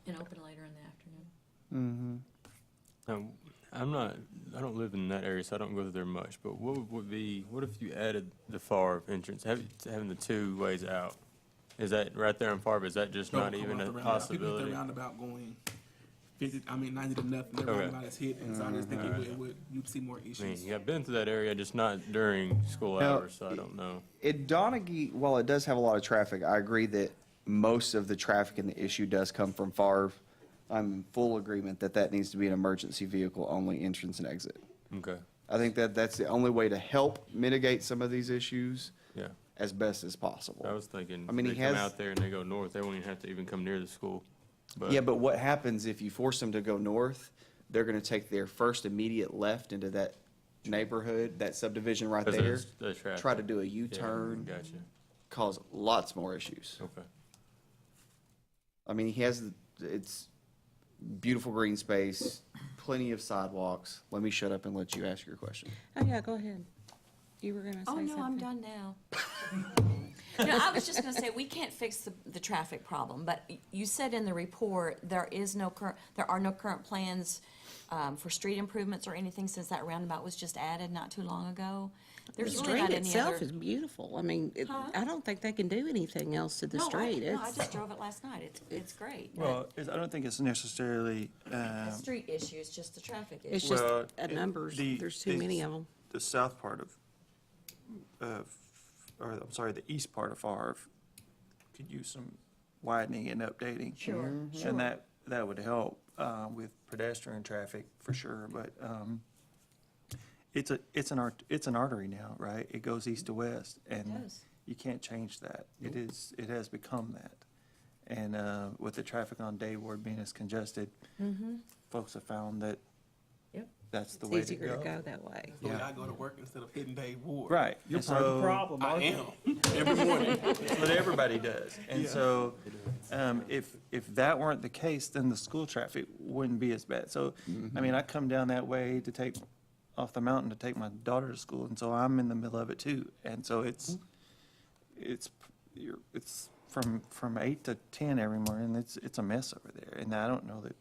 S3: And open later in the afternoon.
S10: I don't live in that area, so I don't go there much, but what if you added the Favre entrance, having the 2 ways out? Is that right there in Favre, is that just not
S14: Don't
S10: even
S14: come
S10: a
S14: out the roundabout. People hit
S10: possibility?
S14: the roundabout going 90 to nothing. Their
S10: Okay.
S14: roundabout is hit, and so I just think you'd see more
S10: I mean,
S14: issues.
S10: yeah, I've been to that area, just not during school
S2: Now,
S10: hours, so I don't know.
S2: In Donaghy, while it does have a lot of traffic, I agree that most of the traffic and the issue does come from Favre. I'm in full agreement that needs to be an emergency vehicle only entrance and exit.
S10: Okay,
S2: I think that's the only way to help mitigate some of these issues
S10: yeah.
S2: as best as possible.
S10: I was thinking,
S2: I mean,
S10: they
S2: he
S10: come
S2: has-
S10: out there and they go north, they won't even have to even come near the school.
S2: Yeah, but what happens if you force them to go north? They're gonna take their first immediate left into that neighborhood, that subdivision right
S10: Because
S2: there.
S10: there's the traffic.
S2: Try to do a
S10: Yeah,
S2: U-turn,
S10: Gotcha,
S2: cause lots more issues.
S10: okay.
S2: I mean, it's beautiful green space, plenty of sidewalks. Let me shut up and let you ask your question.
S1: Oh, yeah, go ahead. You were gonna say
S3: Oh,
S1: something.
S3: no, I'm done now. No, I was just gonna say, we can't fix the traffic problem, but you said in the report, there are no current plans for street improvements or anything since that roundabout was just added not too long ago.
S1: The
S3: There's really
S1: street
S3: not any
S1: itself
S3: other.
S1: is beautiful. I mean,
S3: Huh?
S1: I don't think they can do anything else to the
S3: No,
S1: street.
S3: no, I
S1: It's,
S3: just drove it last night. It's great. but
S8: Well, I don't think it's necessarily,
S3: The street issue is just the traffic
S1: it's
S3: issue.
S1: just
S8: well,
S1: a numbers, there's too many of them.
S8: the south part or I'm sorry, the east part of Favre could use some widening and updating.
S3: Sure, sure.
S8: And that would help with pedestrian traffic for sure, but it's an artery now, right? It goes east to west, and
S3: does.
S8: you can't change that. It has become that. And with the traffic on Day Ward being as congested, folks have found that
S3: Yep.
S8: that's the
S1: It's
S8: way to
S1: easier to
S8: go.
S1: go that way.
S14: So
S8: Yeah.
S14: I go to work instead of hitting Dave Ward.
S8: Right.
S2: You're
S8: And
S2: part of the
S8: so-
S2: problem,
S14: I
S2: aren't you?
S14: am, every morning.
S8: That's what everybody does. And
S14: Yeah.
S8: so, if that weren't the case, then the school traffic wouldn't be as bad. So, I mean, I come down that way to take, off the mountain to take my daughter to school, and so I'm in the middle of it too. And so it's from 8 to 10 every morning, it's a mess over there. And I don't know that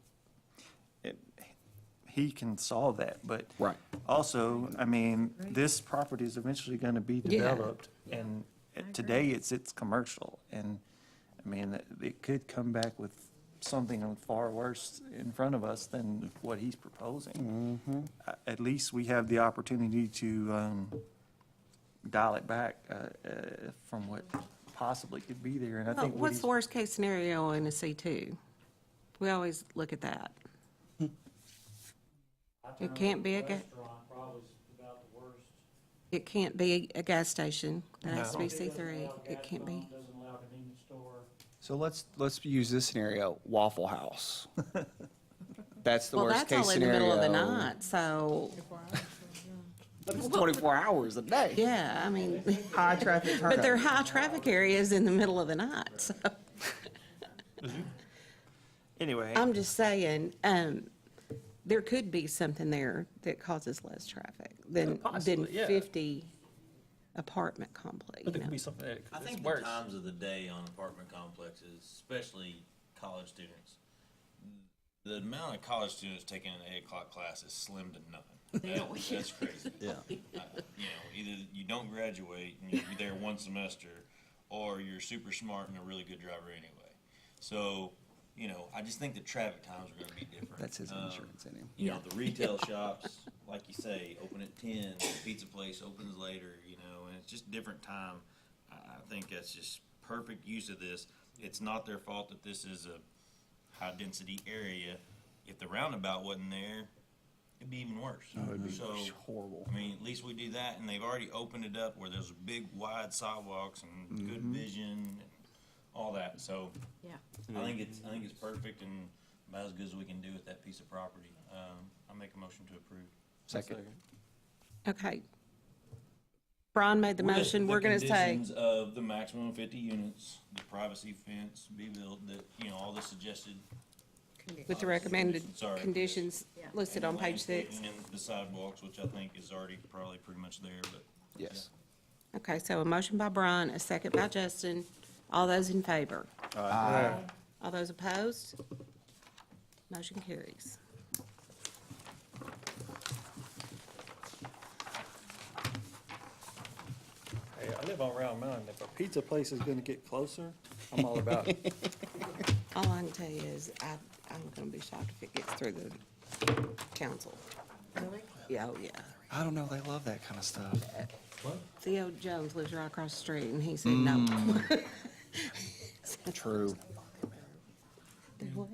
S8: he can solve that, but.
S2: Right.
S8: Also, I mean, this property is eventually gonna be
S1: Yeah.
S8: developed, and today it's commercial, and, I mean, it could come back with something far worse in front of us than what he's proposing. At least we have the opportunity to, dial it back, from what possibly could be there, and I
S1: Well,
S8: think what
S1: what's
S8: he's.
S1: the worst case scenario in a C2? We always look at that. It can't be a ga-
S4: Restaurant probably is about the worst.
S1: It can't be a gas station. It has to be C3. It can't be.
S4: Doesn't allow convenience store.
S2: So let's use this scenario, Waffle House. That's the
S1: Well,
S2: worst
S1: that's
S2: case
S1: all in the
S2: scenario.
S1: middle of the night, so,
S2: But it's 24 hours a day.
S1: yeah, I mean,
S2: High traffic
S1: but they're
S2: turnover.
S1: high traffic areas in the middle of the night, so.
S8: Anyway.
S1: I'm just saying, there could be something there that causes less traffic than
S8: Possibly, yeah.
S1: 50 apartment complex,
S8: But
S1: you
S8: there could
S1: know?
S8: be something that
S7: I
S8: is
S7: think the
S8: worse.
S7: times of the day on apartment complexes, especially college students, the amount of college students taking an 8 o'clock class is slim to none. That's crazy.
S2: Yeah.
S7: You know, either you don't graduate and you're there one semester, or you're super smart and a really good driver anyway. So, you know, I just think the traffic times are gonna be different.
S2: That's his insurance in him.
S7: You know, the retail shops, like you say, open at 10, the pizza place opens later, you know, and it's just different time. I think that's just perfect use of this. It's not their fault that this is a high-density area. If the roundabout wasn't there, it'd be even worse.
S2: Oh, it'd be
S7: So,
S2: horrible.
S7: I mean, at least we do that, and they've already opened it up where there's big, wide sidewalks and good vision and all that. So,
S3: Yeah.
S7: I think it's perfect and about as good as we can do with that piece of property. I make a motion to approve.
S2: Second.
S1: Okay. Brian made the motion, we're gonna say,
S7: Conditions of the maximum 50 units, the privacy fence be built, that, you know, all the suggested.
S1: with the recommended
S7: Sorry.
S1: conditions
S3: Yeah.
S1: listed on page 6.
S7: landscaping and the sidewalks, which I think is already probably pretty much there, but.
S2: Yes.
S1: Okay, so a motion by Brian, a second by Justin. All those in favor? All those opposed? Motion carries.
S8: Hey, I live on Round Mountain. If a pizza place is gonna get closer, I'm all about it.
S1: All I can tell you is I'm gonna be shocked if it gets through the council.
S3: Really?
S1: Yeah, oh, yeah.
S2: I don't know, they love that kind of stuff.
S1: Theo Jones lives right across the street, and he said no.
S2: True.
S1: What?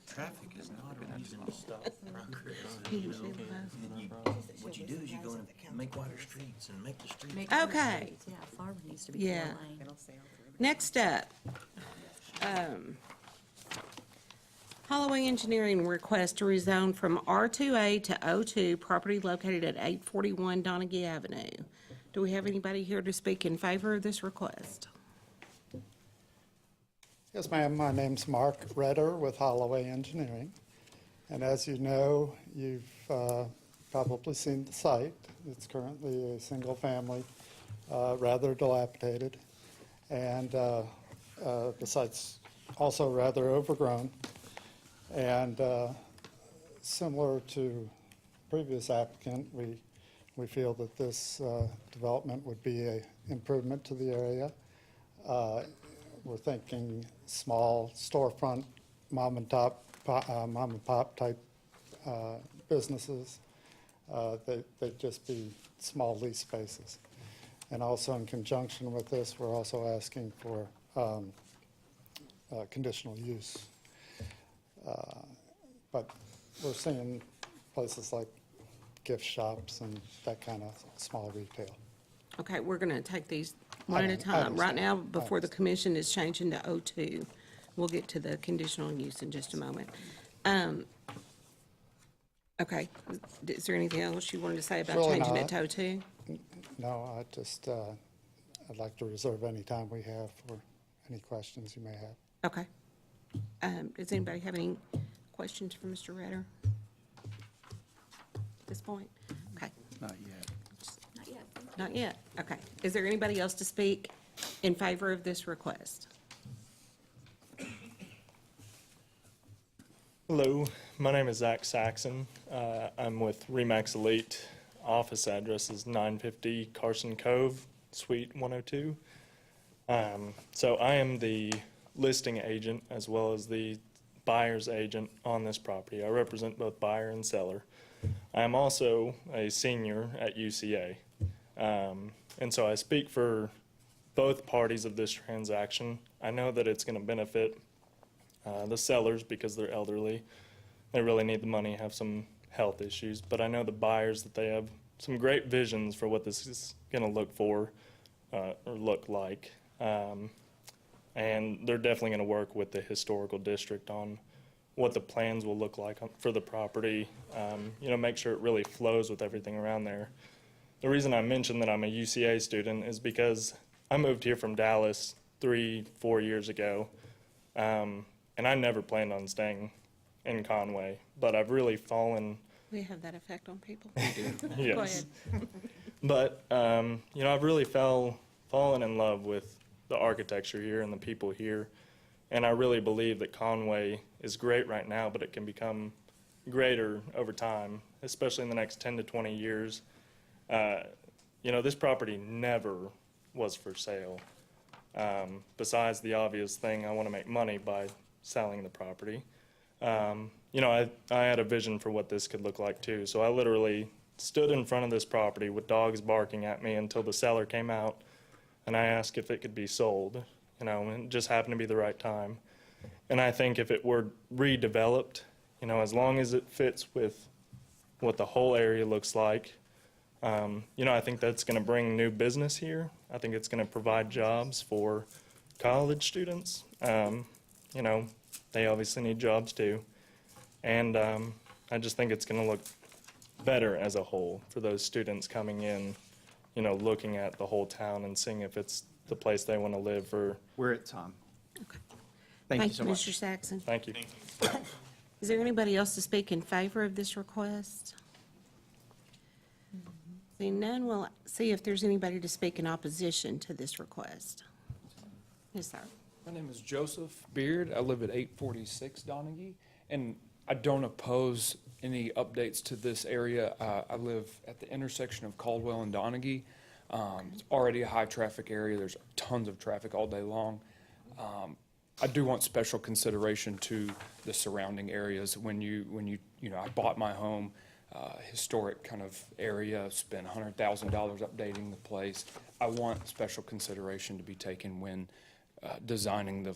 S7: Traffic is not a reason to stop progress.
S1: He
S7: You
S1: usually
S7: know, what you do is you go and make wider streets and make the streets.
S1: Okay.
S3: Yeah, Farmer needs to be
S1: Yeah.
S3: four lane.
S1: Next up, Holloway Engineering request to rezone from R2A to O2, property located at 841 Donaghy Avenue. Do we have anybody here to speak in favor of this request?
S15: Yes, ma'am. My name's Mark Redder with Holloway Engineering. And as you know, you've probably seen the site. It's currently a single-family, rather dilapidated. And the site's also rather overgrown. And similar to previous applicant, we feel that this development would be an improvement to the area. We're thinking small storefront, mom and pop type businesses. They'd just be small lease spaces. And also in conjunction with this, we're also asking for conditional use. But we're seeing places like gift shops and that kind of small retail.
S1: Okay, we're going to take these one at a
S15: I
S1: time. Right
S15: understand.
S1: now, before the commission is changing to O2, we'll get to the conditional use in just a moment. Okay, is there anything else you wanted to say about
S15: Really
S1: changing it
S15: not.
S1: to O2?
S15: No, I'd like to reserve any time we have for any questions you may have.
S1: Okay. Does anybody have any questions for Mr. Ritter at this point? Okay.
S8: Not yet.
S3: Not yet.
S1: Not yet, okay. Is there anybody else to speak in favor of this request?
S16: Hello, my name is Zach Saxon. I'm with Remax Elite. Office address is 950 Carson Cove, Suite 102. So I am the listing agent as well as the buyer's agent on this property. I represent both buyer and seller. I am also a senior at UCA. And so I speak for both parties of this transaction. I know that it's going to benefit the sellers because they're elderly. They really need the money, have some health issues. But I know the buyers that they have some great visions for what this is going to look for or look like. And they're definitely going to work with the historical district on what the plans will look like for the property, make sure it really flows with everything around there. The reason I mentioned that I'm a UCA student is because I moved here from Dallas 3-4 years ago, and I never planned on staying in Conway, but I've really fallen.
S1: We have that effect on people.
S16: Yes.
S1: Go ahead.
S16: But, I've really fallen in love with the architecture here and the people here. And I really believe that Conway is great right now, but it can become greater over time, especially in the next 10 to 20 years. This property never was for sale. Besides the obvious thing, I want to make money by selling the property. I had a vision for what this could look like too. So I literally stood in front of this property with dogs barking at me until the seller came out and I asked if it could be sold, and it just happened to be the right time. And I think if it were redeveloped, as long as it fits with what the whole area looks like, I think that's going to bring new business here. I think it's going to provide jobs for college students. They obviously need jobs too. And I just think it's going to look better as a whole for those students coming in, looking at the whole town and seeing if it's the place they want to live for.
S2: We're at time. Thank you so much.
S1: Mr. Saxon.
S16: Thank you.
S1: Is there anybody else to speak in favor of this request? Seeing none, we'll see if there's anybody to speak in opposition to this request. Yes, sir.
S17: My name is Joseph Beard. I live at 846 Donaghy, and I don't oppose any updates to this area. I live at the intersection of Caldwell and Donaghy. It's already a high-traffic area. There's tons of traffic all day long. I do want special consideration to the surrounding areas. When I bought my home, historic kind of area, spent $100,000 updating the place. I want special consideration to be taken when designing the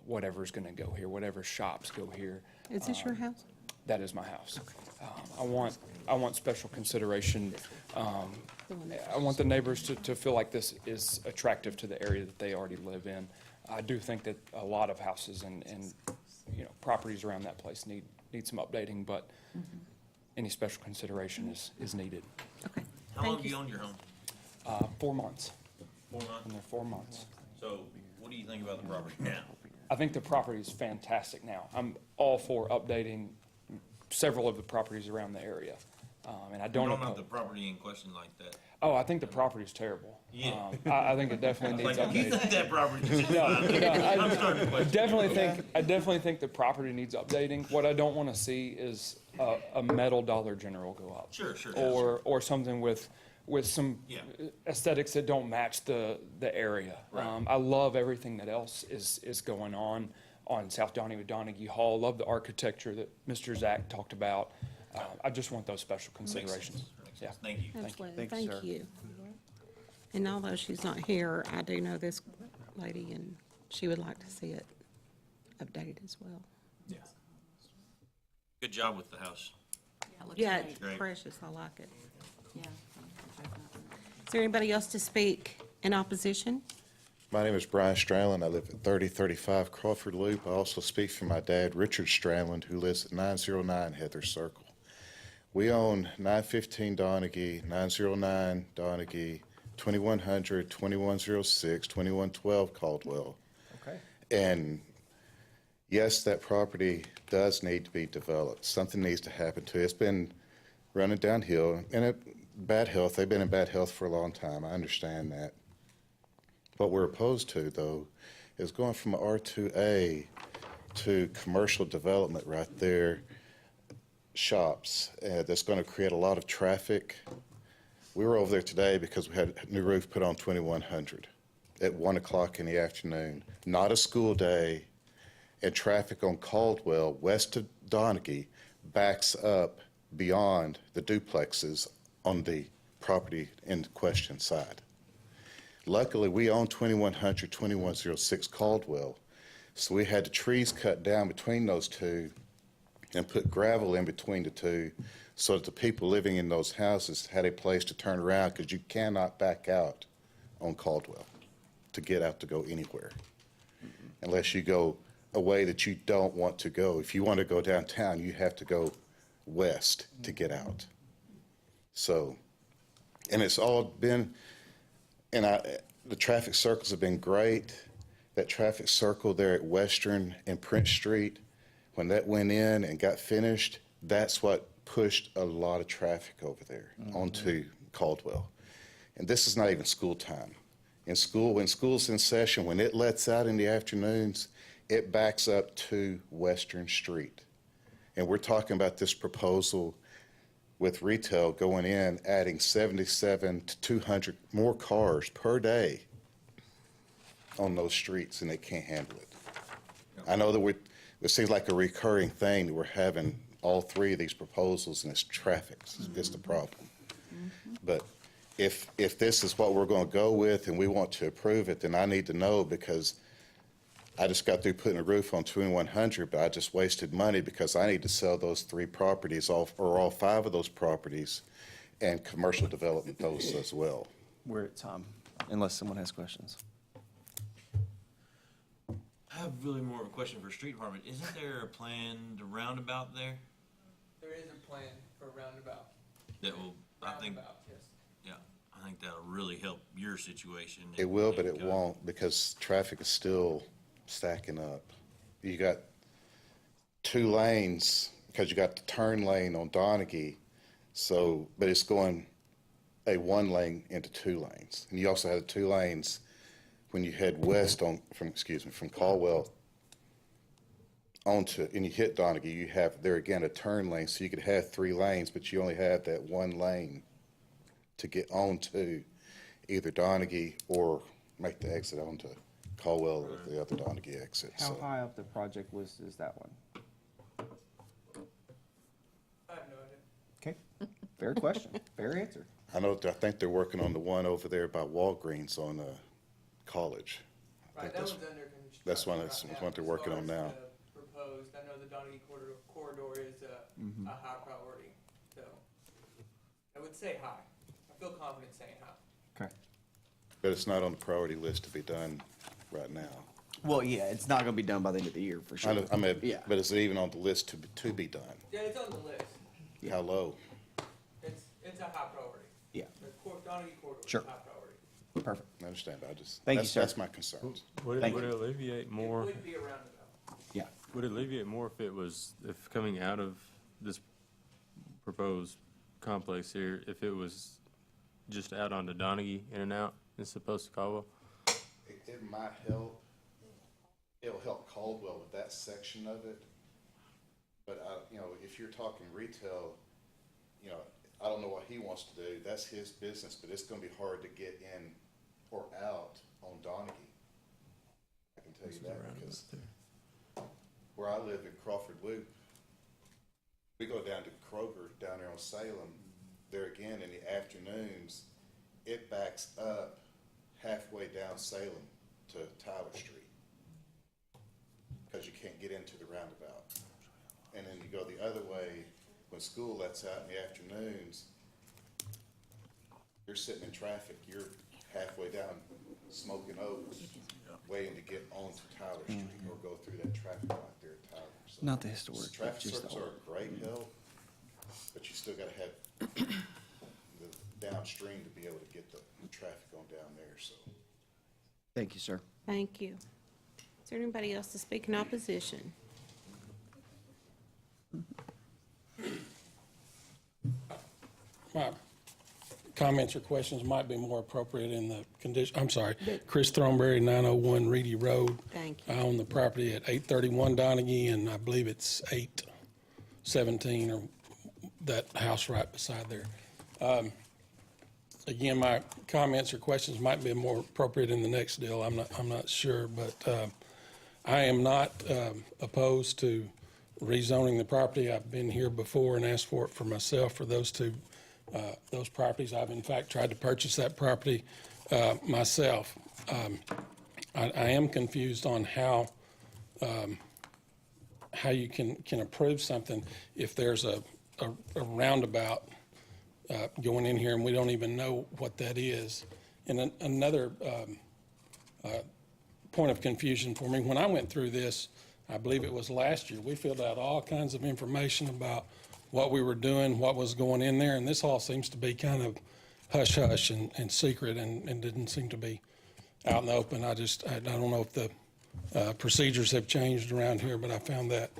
S17: whatever's going to go here, whatever shops go here.
S1: Is this your house?
S17: That is my house. I want special consideration. I want the neighbors to feel like this is attractive to the area that they already live in. I do think that a lot of houses and properties around that place need some updating, but any special consideration is needed.
S1: Okay.
S7: How long have you owned your home?
S17: 4 months.
S7: 4 months?
S17: And they're 4 months.
S7: So what do you think about the property now?
S17: I think the property is fantastic now. I'm all for updating several of the properties around the area. And I don't
S7: You don't have
S17: oppose.
S7: the property in question like that?
S17: Oh, I think the property's terrible.
S7: Yeah.
S17: I think it definitely needs
S7: Like, you
S17: updating.
S7: think that property is
S17: No,
S7: fine. I'm starting to
S17: I
S7: question.
S17: definitely think the property needs updating. What I don't want to see is a metal Dollar General go up.
S7: Sure, sure.
S17: Or something with some
S7: Yeah.
S17: aesthetics that don't match the area.
S7: Right.
S17: I love everything that else is going on South Donahue Hall. Love the architecture that Mr. Zach talked about. I just want those special considerations.
S7: Makes
S17: Yeah.
S7: sense. Thank you.
S1: Absolutely,
S2: Thank you,
S1: thank
S2: sir.
S1: you. And although she's not here, I do know this lady, and she would like to see it updated as well.
S7: Yeah. Good job with the house.
S3: Yeah, it looks
S1: Yeah,
S3: great.
S1: it's
S7: Great.
S1: precious, I like it.
S3: Yeah.
S1: Is there anybody else to speak in opposition?
S18: My name is Brian Stralland. I live at 3035 Crawford Loop. I also speak for my dad, Richard Stralland, who lives at 909 Heather Circle. We own 915 Donaghy, 909 Donaghy, 2100, 2106, 2112 Caldwell.
S2: Okay.
S18: And yes, that property does need to be developed. Something needs to happen to it. It's been running downhill and bad health. They've been in bad health for a long time. I understand that. What we're opposed to, though, is going from R2A to commercial development right there, shops, that's going to create a lot of traffic. We were over there today because we had a new roof put on 2100 at 1 o'clock in the afternoon. Not a school day, and traffic on Caldwell, west of Donaghy, backs up beyond the duplexes on the property in question side. Luckily, we own 2100, 2106 Caldwell, so we had the trees cut down between those two and put gravel in between the two so that the people living in those houses had a place to turn around, because you cannot back out on Caldwell to get out to go anywhere unless you go a way that you don't want to go. If you want to go downtown, you have to go west to get out. So, and it's all been, and the traffic circles have been great. That traffic circle there at Western and Prince Street, when that went in and got finished, that's what pushed a lot of traffic over there onto Caldwell. And this is not even school time. In school, when school's in session, when it lets out in the afternoons, it backs up to Western Street. And we're talking about this proposal with retail going in, adding 77 to 200 more cars per day on those streets, and they can't handle it. I know that it seems like a recurring thing that we're having all three of these proposals, and it's traffic is the problem. But if this is what we're going to go with and we want to approve it, then I need to know, because I just got through putting a roof on 2100, but I just wasted money because I need to sell those three properties, or all five of those properties, and commercial development those as well.
S2: We're at time, unless someone has questions.
S7: I have really more of a question for street department. Isn't there a planned roundabout there
S19: There is a plan for a roundabout.
S7: that will, I think,
S19: Yes.
S7: yeah, I think that'll really help your situation.
S18: It will, but it won't, because traffic is still stacking up. You got 2 lanes, because you got the turn lane on Donaghy, so, but it's going a 1 lane into 2 lanes. And you also have the 2 lanes when you head west from Caldwell onto, and you hit Donaghy, you have there again a turn lane, so you could have 3 lanes, but you only have that 1 lane to get onto either Donaghy or make the exit onto Caldwell or the other Donaghy exit.
S2: How
S18: So
S2: high up the project list is that one?
S19: I have no idea.
S2: Okay, fair question, fair answer.
S18: I think they're working on the one over there by Walgreens on College. I
S19: Right,
S18: think
S19: that one's under construction.
S18: that's one
S19: right
S18: that's
S19: now.
S18: what they're
S19: As
S18: working
S19: far
S18: on
S19: as
S18: now.
S19: the Proposed, I know the Donaghy corridor is
S2: Mhm.
S19: a high priority, so I would say high. I feel confident saying high.
S2: Okay.
S18: But it's not on the priority list to be done right now.
S2: Well, yeah, it's not gonna be done by the end of the year, for sure.
S18: I mean,
S2: Yeah.
S18: but is it even on the list to be done?
S19: Yeah, it's on the list.
S18: How low?
S19: It's a high priority.
S2: Yeah.
S19: The Donaghy corridor is
S2: Sure.
S19: high priority.
S2: Perfect.
S18: I understand, I just,
S2: Thank you,
S18: that's,
S2: sir.
S18: that's my concerns.
S10: Would
S2: Thank
S10: it
S2: you.
S10: alleviate
S19: It
S10: more?
S19: would be a roundabout.
S2: Yeah.
S10: Would it alleviate more if it was, if coming out of this proposed complex here, if it was just out onto Donaghy in and out as opposed to Caldwell?
S18: It might help. It'll help Caldwell with that section of it. But if you're talking retail, I don't know what he wants to do. That's his business, but it's gonna be hard to get in or out on Donaghy. I can tell you that because where I live in Crawford Loop, we go down to Kroger down there on Salem. There again, in the afternoons, it backs up halfway down Salem to Tyler Street because you can't get into the roundabout. And then you go the other way when school lets out in the afternoons. You're sitting in traffic. You're halfway down Smoking Oaks, waiting to get onto Tyler Street or go through that traffic light there at Tyler. So
S8: Not the historic,
S18: traffic
S8: just the
S18: circles are a great help, but you still got to have the downstream to be able to get the traffic on down there. So.
S2: Thank you, sir.
S1: Thank you. Is there anybody else to speak in opposition?
S20: My comments or questions might be more appropriate in the condition, I'm sorry, Chris Thornberry, 901 Reedy Road.
S1: Thank you.
S20: I own the property at 831 Donaghy, and I believe it's 817, or that house right beside there. Again, my comments or questions might be more appropriate in the next deal. I'm not sure, but I am not opposed to rezoning the property. I've been here before and asked for it for myself for those properties. I've in fact tried to purchase that property myself. I am confused on how you can approve something if there's a roundabout going in here and we don't even know what that is. And another point of confusion for me, when I went through this, I believe it was last year, we filled out all kinds of information about what we were doing, what was going in there, and this all seems to be kind of hush-hush and secret and didn't seem to be out in the open. I don't know if the procedures have changed around here, but I found that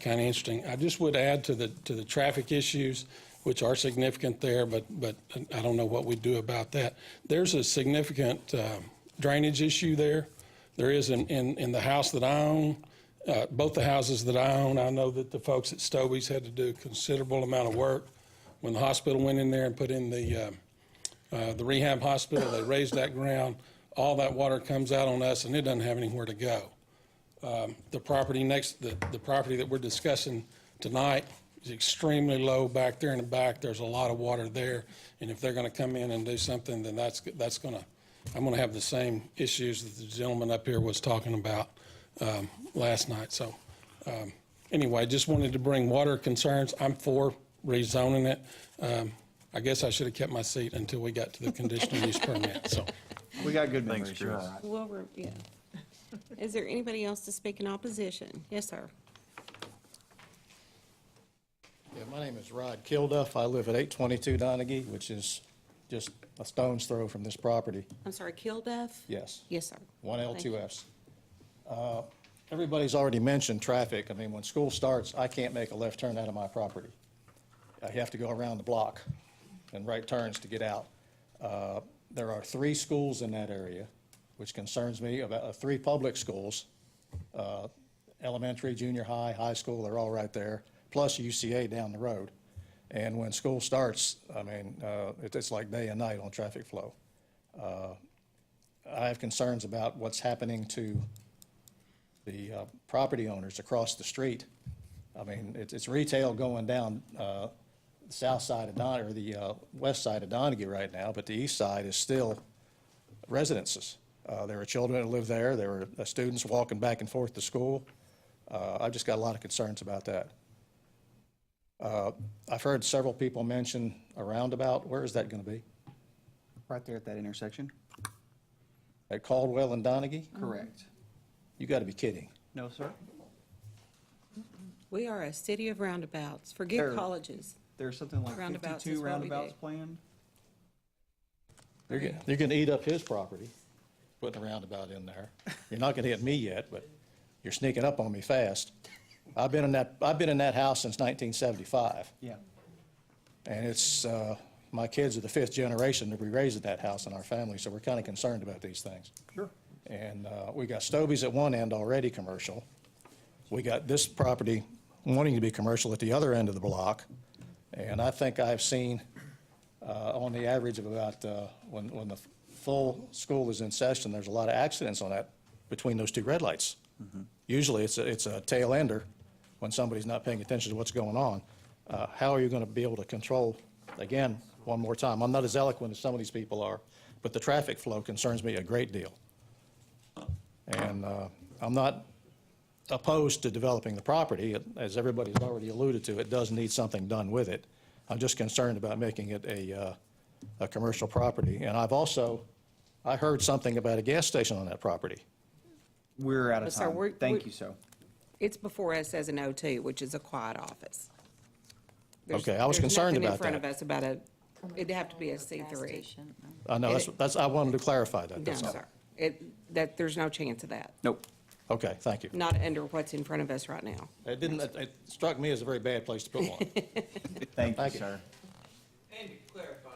S20: kind of interesting. I just would add to the traffic issues, which are significant there, but I don't know what we do about that. There's a significant drainage issue there. There is in the house that I own. Both the houses that I own, I know that the folks at Stobie's had to do a considerable amount of work. When the hospital went in there and put in the rehab hospital, they raised that ground. All that water comes out on us, and it doesn't have anywhere to go. The property the property that we're discussing tonight is extremely low back there in the back. There's a lot of water there, and if they're going to come in and do something, then I'm going to have the same issues that the gentleman up here was talking about last night. So anyway, just wanted to bring water concerns. I'm for rezoning it. I guess I should have kept my seat until we got to the conditional use permit. So
S2: We got good memories. You're all right.
S1: Well, yeah. Is there anybody else to speak in opposition? Yes, sir.
S21: Yeah, my name is Rod Kilduff. I live at 822 Donaghy, which is just a stone's throw from this property.
S1: I'm sorry, Kilduff?
S21: Yes.
S1: Yes, sir.
S21: One
S1: Thank you.
S21: L2S. Everybody's already mentioned traffic. I mean, when school starts, I can't make a left turn out of my property. I have to go around the block and right turns to get out. There are 3 schools in that area, which concerns me, about 3 public schools, elementary, junior high, high school, they're all right there, plus UCA down the road. And when school starts, I mean, it's like day and night on traffic flow. I have concerns about what's happening to the property owners across the street. I mean, it's retail going down the south side of Donaghy, or the west side of Donaghy right now, but the east side is still residences. There are children that live there. There are students walking back and forth to school. I've just got a lot of concerns about that. I've heard several people mention a roundabout. Where is that going to be?
S2: Right there at that intersection.
S21: At Caldwell and Donaghy?
S2: Correct.
S21: You got to be kidding.
S2: No, sir.
S1: We are a city of roundabouts. Forget colleges.
S2: There's something like
S1: Roundabouts
S2: 52
S1: is what we
S2: roundabouts
S1: do.
S2: planned.
S21: They're going to eat up his property, putting a roundabout in there. You're not going to hit me yet, but you're sneaking up on me fast. I've been in that house since 1975.
S2: Yeah.
S21: And it's my kids are the fifth generation to be raised in that house in our family, so we're kind of concerned about these things.
S2: Sure.
S21: And we got Stobies at one end already commercial. We got this property wanting to be commercial at the other end of the block. And I think I've seen on the average of about, when the full school is in session, there's a lot of accidents on that between those two red lights. Usually it's a tail ender when somebody's not paying attention to what's going on. How are you going to be able to control, again, one more time, I'm not as eloquent as some of these people are, but the traffic flow concerns me a great deal. And I'm not opposed to developing the property. As everybody's already alluded to, it does need something done with it. I'm just concerned about making it a commercial property. And I heard something about a gas station on that property.
S2: We're out of
S1: Sir,
S2: time. Thank you, sir.
S1: It's before us as an O2, which is a quiet office.
S21: Okay, I was concerned about
S1: There's nothing in front
S21: that.
S1: of us about it'd have to be a C3.
S21: I know, I wanted to clarify that,
S1: No,
S21: that's all.
S1: sir. There's no chance of that.
S2: Nope.
S21: Okay, thank you.
S1: Not under what's in front of us right now.
S21: It struck me as a very bad place to put one.
S2: Thank you,
S21: Thank you.
S2: sir.
S19: And to clarify,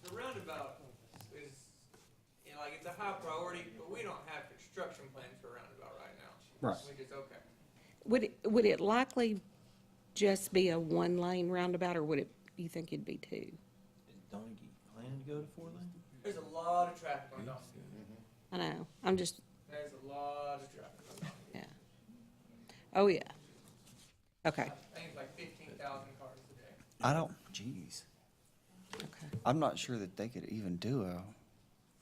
S19: the roundabout is, like, it's a high priority, but we don't have construction plans for a roundabout right now.
S2: Right.
S19: We just, okay.
S1: Would it likely just be a one-lane roundabout, or you think it'd be two?
S7: Is Donaghy planning to go to 4-lane?
S19: There's a lot of traffic on Donahue.
S1: I know, I'm just,
S19: There's a lot of traffic on Donahue.
S1: yeah. Oh, yeah. Okay.
S19: I think it's like 15,000 cars a day.
S2: I don't, jeez. I'm not sure that they could even do a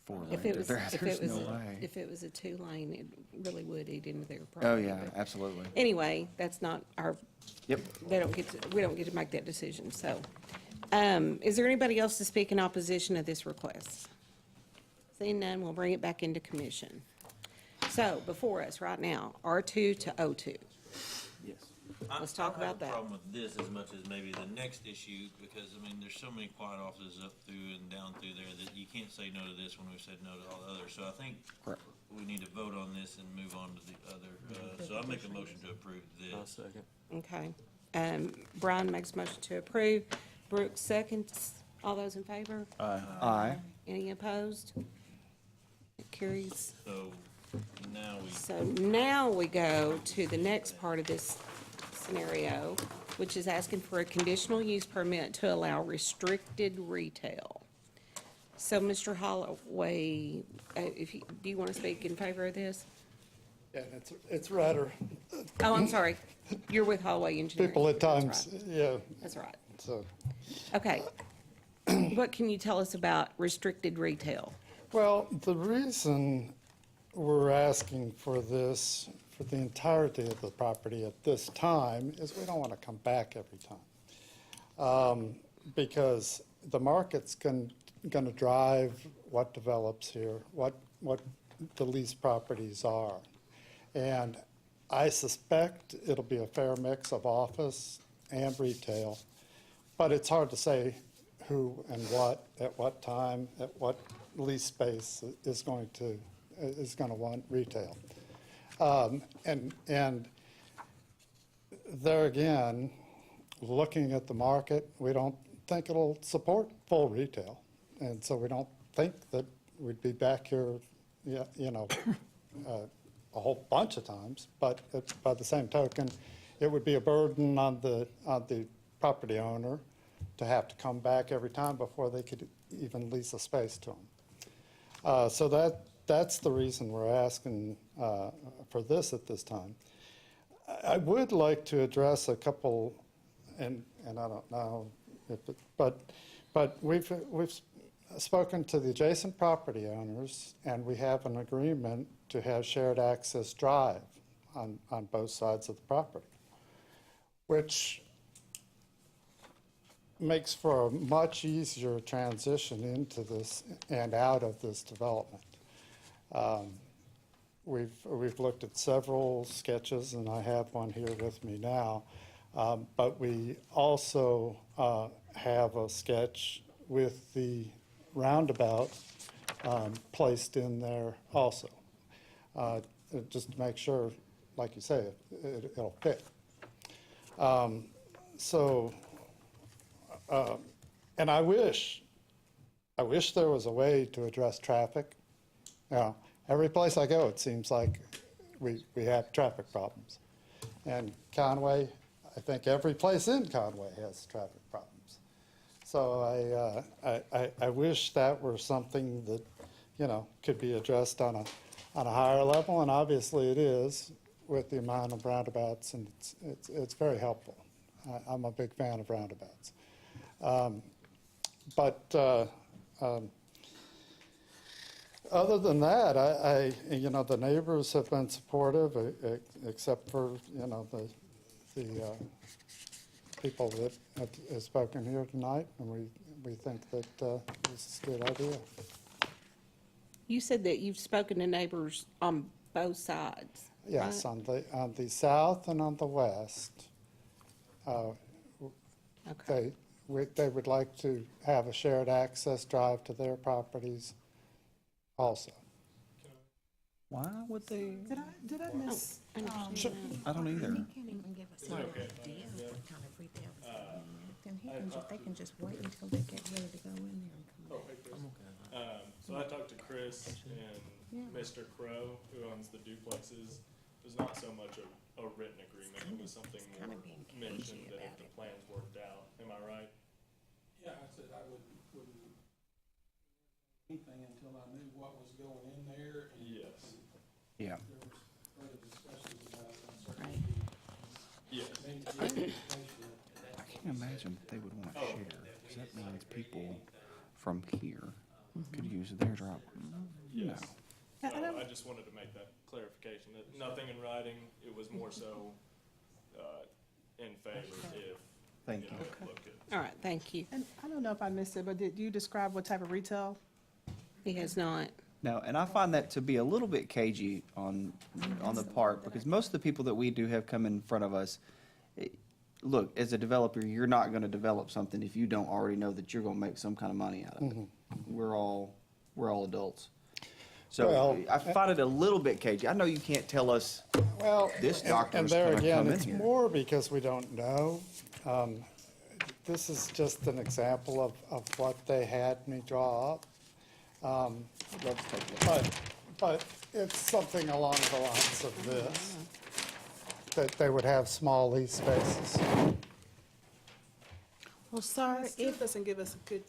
S2: four-lane.
S1: If it was,
S2: There's no way.
S1: if it was a two-lane, it really would eat into their
S2: Oh,
S1: property.
S2: yeah,
S1: but
S2: absolutely.
S1: Anyway, that's not our,
S2: Yep.
S1: we don't get to make that decision, so. Is there anybody else to speak in opposition to this request? Seeing none, we'll bring it back into commission. So, before us right now, R2 to O2.
S2: Yes.
S1: Let's talk about
S7: I
S1: that.
S7: don't have a problem with this as much as maybe the next issue, because, I mean, there's so many quiet offices up through and down through there that you can't say no to this when we've said no to all the others. So I think
S2: Correct.
S7: we need to vote on this and move on to the other. So I make a motion to approve
S10: I'll
S7: this.
S10: second.
S1: Okay. Brian makes a motion to approve. Brooks seconds. All those in favor?
S2: Aye.
S1: Any opposed? It carries.
S7: So now
S1: Now we go to the next part of this scenario, which is asking for a conditional use permit to allow restricted retail. So, Mr. Holloway, do you want to speak in favor of this?
S15: Yeah, it's rather,
S1: Oh, I'm sorry. You're with Holloway Engineering.
S15: people at
S1: That's
S15: times,
S1: right.
S15: yeah,
S1: That's right.
S15: so.
S1: Okay. What can you tell us about restricted retail?
S15: Well, the reason we're asking for this, for the entirety of the property at this time, is we don't want to come back every time. Because the market's going to drive what develops here, what the leased properties are. And I suspect it'll be a fair mix of office and retail, but it's hard to say who and what, at what time, at what lease space is going to want retail. And there again, looking at the market, we don't think it'll support full retail. And so we don't think that we'd be back here, a whole bunch of times. But by the same token, it would be a burden on the property owner to have to come back every time before they could even lease a space to them. So that's the reason we're asking for this at this time. I would like to address a couple, and I don't know, but we've spoken to the adjacent property owners, and we have an agreement to have shared access drive on both sides of the property, which makes for a much easier transition into this and out of this development. We've looked at several sketches, and I have one here with me now, but we also have a sketch with the roundabout placed in there also, just to make sure, like you say, it'll fit. And I wish I wish there was a way to address traffic. You know, every place I go, it seems like we have traffic problems. And Conway, I think every place in Conway has traffic problems. So I wish that were something that, you know, could be addressed on a higher level, and obviously it is with the amount of roundabouts, and it's very helpful. I'm a big fan of roundabouts. Other than that, you know, the neighbors have been supportive, except for, you know, the people that have spoken here tonight, and we think that this is a good idea.
S1: You said that you've spoken to neighbors on both sides.
S15: Yes,
S1: right?
S15: on the south and on the west.
S1: Okay.
S15: They would like to have a shared access drive to their properties also.
S2: Why would they?
S6: Did I miss?
S15: Sure.
S2: I don't either.
S6: He can't even give us an idea of what kind of retail is going in there. Then they can just wait until they get ready to go in there and come back.
S16: So I talked to Chris and Mr. Crow, who owns the duplexes. There's not so much a written agreement, it was something more mentioned that if the plans worked out. Am I right?
S20: Yeah, I said I wouldn't anything until I knew what was going in there. And
S16: Yes.
S2: Yeah.
S20: there was further discussions about uncertainty.
S16: Yes.
S2: I can't imagine that they would want to share, because that means people from here could use their driveway.
S16: Yes.
S6: No.
S16: So I just wanted to make that clarification, that nothing in writing, it was more so, in favor if.
S2: Thank you.
S16: It looked good.
S1: All right, thank you.
S6: And I don't know if I missed it, but did you describe what type of retail?
S1: He has not.
S2: No, and I find that to be a little bit cagey on the part, because most of the people that we do have come in front of us, look, as a developer, you're not going to develop something if you don't already know that you're going to make some kind of money out of it. We're all adults. So
S15: Well,
S2: I find it a little bit cagey. I know you can't tell us this doctor's
S15: and
S2: going
S15: there
S2: to
S15: again,
S2: come in
S15: it's
S2: here.
S15: more because we don't know. This is just an example of what they had me draw up. But it's something along the lines of this, that they would have small lease spaces.
S6: Well, sir,
S13: It still doesn't give us a good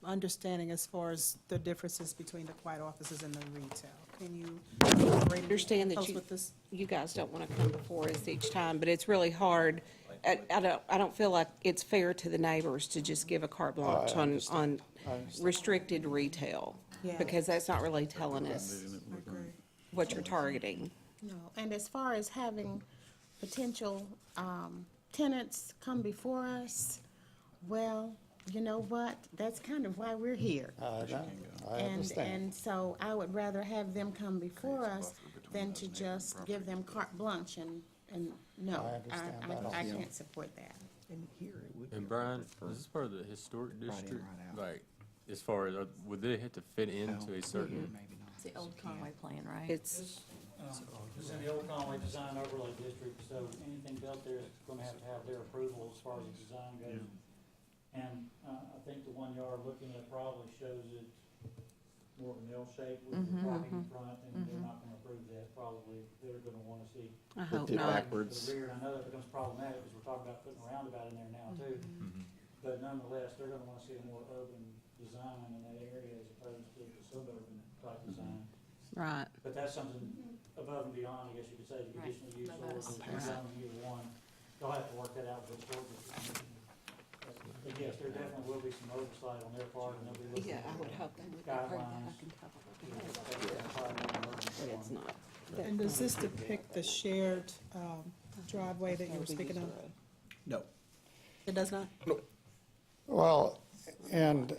S13: understanding as far as the differences between the quiet offices and the retail. Can you elaborate and
S1: Understand
S13: help
S1: that
S13: us with this?
S1: you guys don't want to come before us each time, but it's really hard. I don't feel like it's fair to the neighbors to just give a carte blanche on restricted retail,
S13: Yeah.
S1: because that's not really telling us what you're targeting.
S6: no, and as far as having potential tenants come before us, well, you know what? That's kind of why we're here.
S15: I understand.
S6: And so I would rather have them come before us than to just give them carte blanche and no.
S15: I understand that
S6: I
S15: also.
S6: can't support that.
S10: And Brian, is this part of the historic district? Like, as far as, would they have to fit into a certain?
S3: It's the old Conway plan, right?
S1: It's,
S4: It's in the old Conway Design Overlay District, so anything built there is going to have their approval as far as the design goes. And I think the one you are looking at probably shows it more of an L shape with the parking in front, and they're not going to approve that. Probably they're going to want to see
S1: I hope
S2: it
S1: not.
S2: backwards.
S4: the rear. And I know that becomes problematic because we're talking about putting a roundabout in there now too. But nonetheless, they're going to want to see a more urban design in that area as opposed to the suburban type design.
S1: Right.
S4: But that's something above and beyond, I guess you could say, the conditional use ordinance, zone year one. They'll have to work that out with the court. But yes, there definitely will be some oversight on their part, and they'll be looking
S1: Yeah,
S4: at
S1: I would hope they would approve that. I
S4: guidelines.
S1: can tell them. But it's not.
S13: And does this depict the shared driveway that you were speaking of?
S2: No.
S13: It does not?
S15: Well, and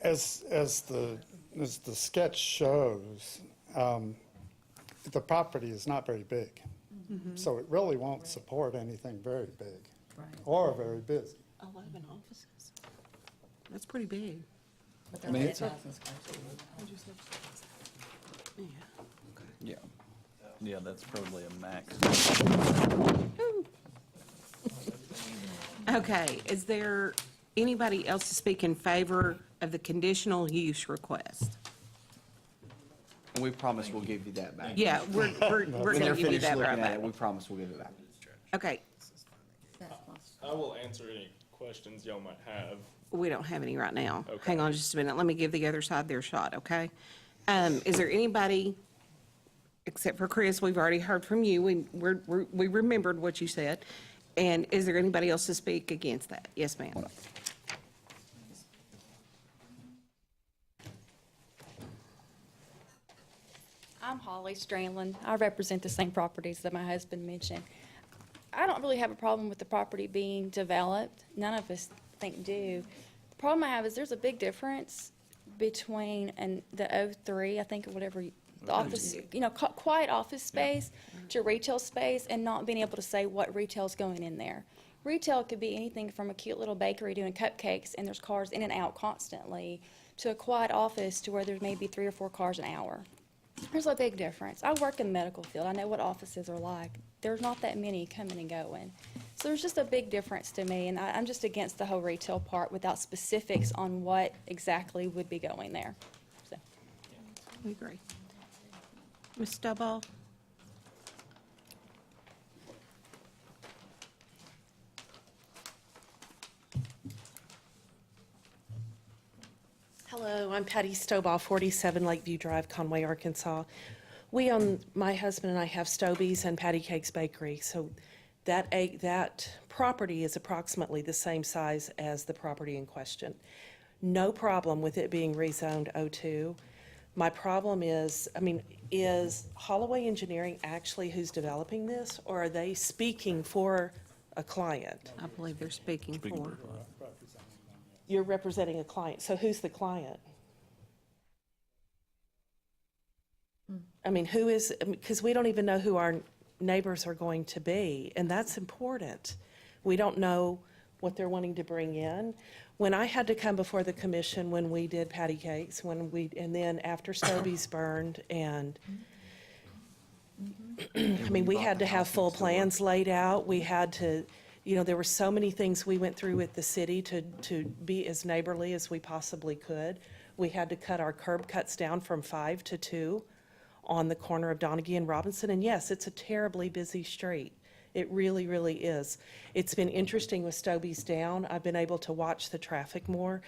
S15: as the sketch shows, the property is not very big. So it really won't support anything very big or very busy.
S1: 11 offices. That's pretty big.
S3: But
S2: I mean,
S3: they're
S2: it's a-
S3: 8,000 square feet.
S1: Yeah.
S2: Yeah, that's probably a max.
S1: Okay, is there anybody else to speak in favor of the conditional use request?
S2: And we promise we'll give you that back.
S1: Yeah, we're
S2: When
S1: gonna
S2: they're
S1: give you
S2: finished
S1: that
S2: looking
S1: right
S2: at
S1: back.
S2: it, we promise we'll give it back.
S1: Okay,
S16: I will answer any questions y'all might have.
S1: we don't have any right now.
S16: Okay.
S1: Hang on just a minute. Let me give the other side their shot, okay? Is there anybody, except for Chris, we've already heard from you. We remembered what you said. And is there anybody else to speak against that? Yes, ma'am.
S5: I'm Holly Strandland. I represent the same properties that my husband mentioned. I don't really have a problem with the property being developed. None of us think do. The problem I have is there's a big difference between the 03, I think, or whatever, the office, quiet office space to retail space and not being able to say what retail's going in there. Retail could be anything from a cute little bakery doing cupcakes and there's cars in and out constantly to a quiet office to where there's maybe 3 or 4 cars an hour. There's a big difference. I work in the medical field. I know what offices are like. There's not that many coming and going. So there's just a big difference to me, and I'm just against the whole retail part without specifics on what exactly would be going there. So.
S1: We agree. Ms. Stuball?
S22: Hello, I'm Patty Stovall, 47 Lakeview Drive, Conway, Arkansas. My husband and I have Stobies and Patty Cakes Bakery, so that property is approximately the same size as the property in question. No problem with it being rezoned O2. My problem is Holloway Engineering actually who's developing this, or are they speaking for a client?
S1: I believe they're speaking for.
S22: You're representing a client, so who's the client? Who is, because we don't even know who our neighbors are going to be, and that's important. We don't know what they're wanting to bring in. When I had to come before the commission when we did patty cakes, and then after Stobies burned, and we had to have full plans laid out. We had to, there were so many things we went through with the city to be as neighborly as we possibly could. We had to cut our curb cuts down from 5 to 2 on the corner of Donaghy and Robinson. And yes, it's a terribly busy street. It really, really is. It's been interesting with Stobies down. I've been able to watch the traffic more,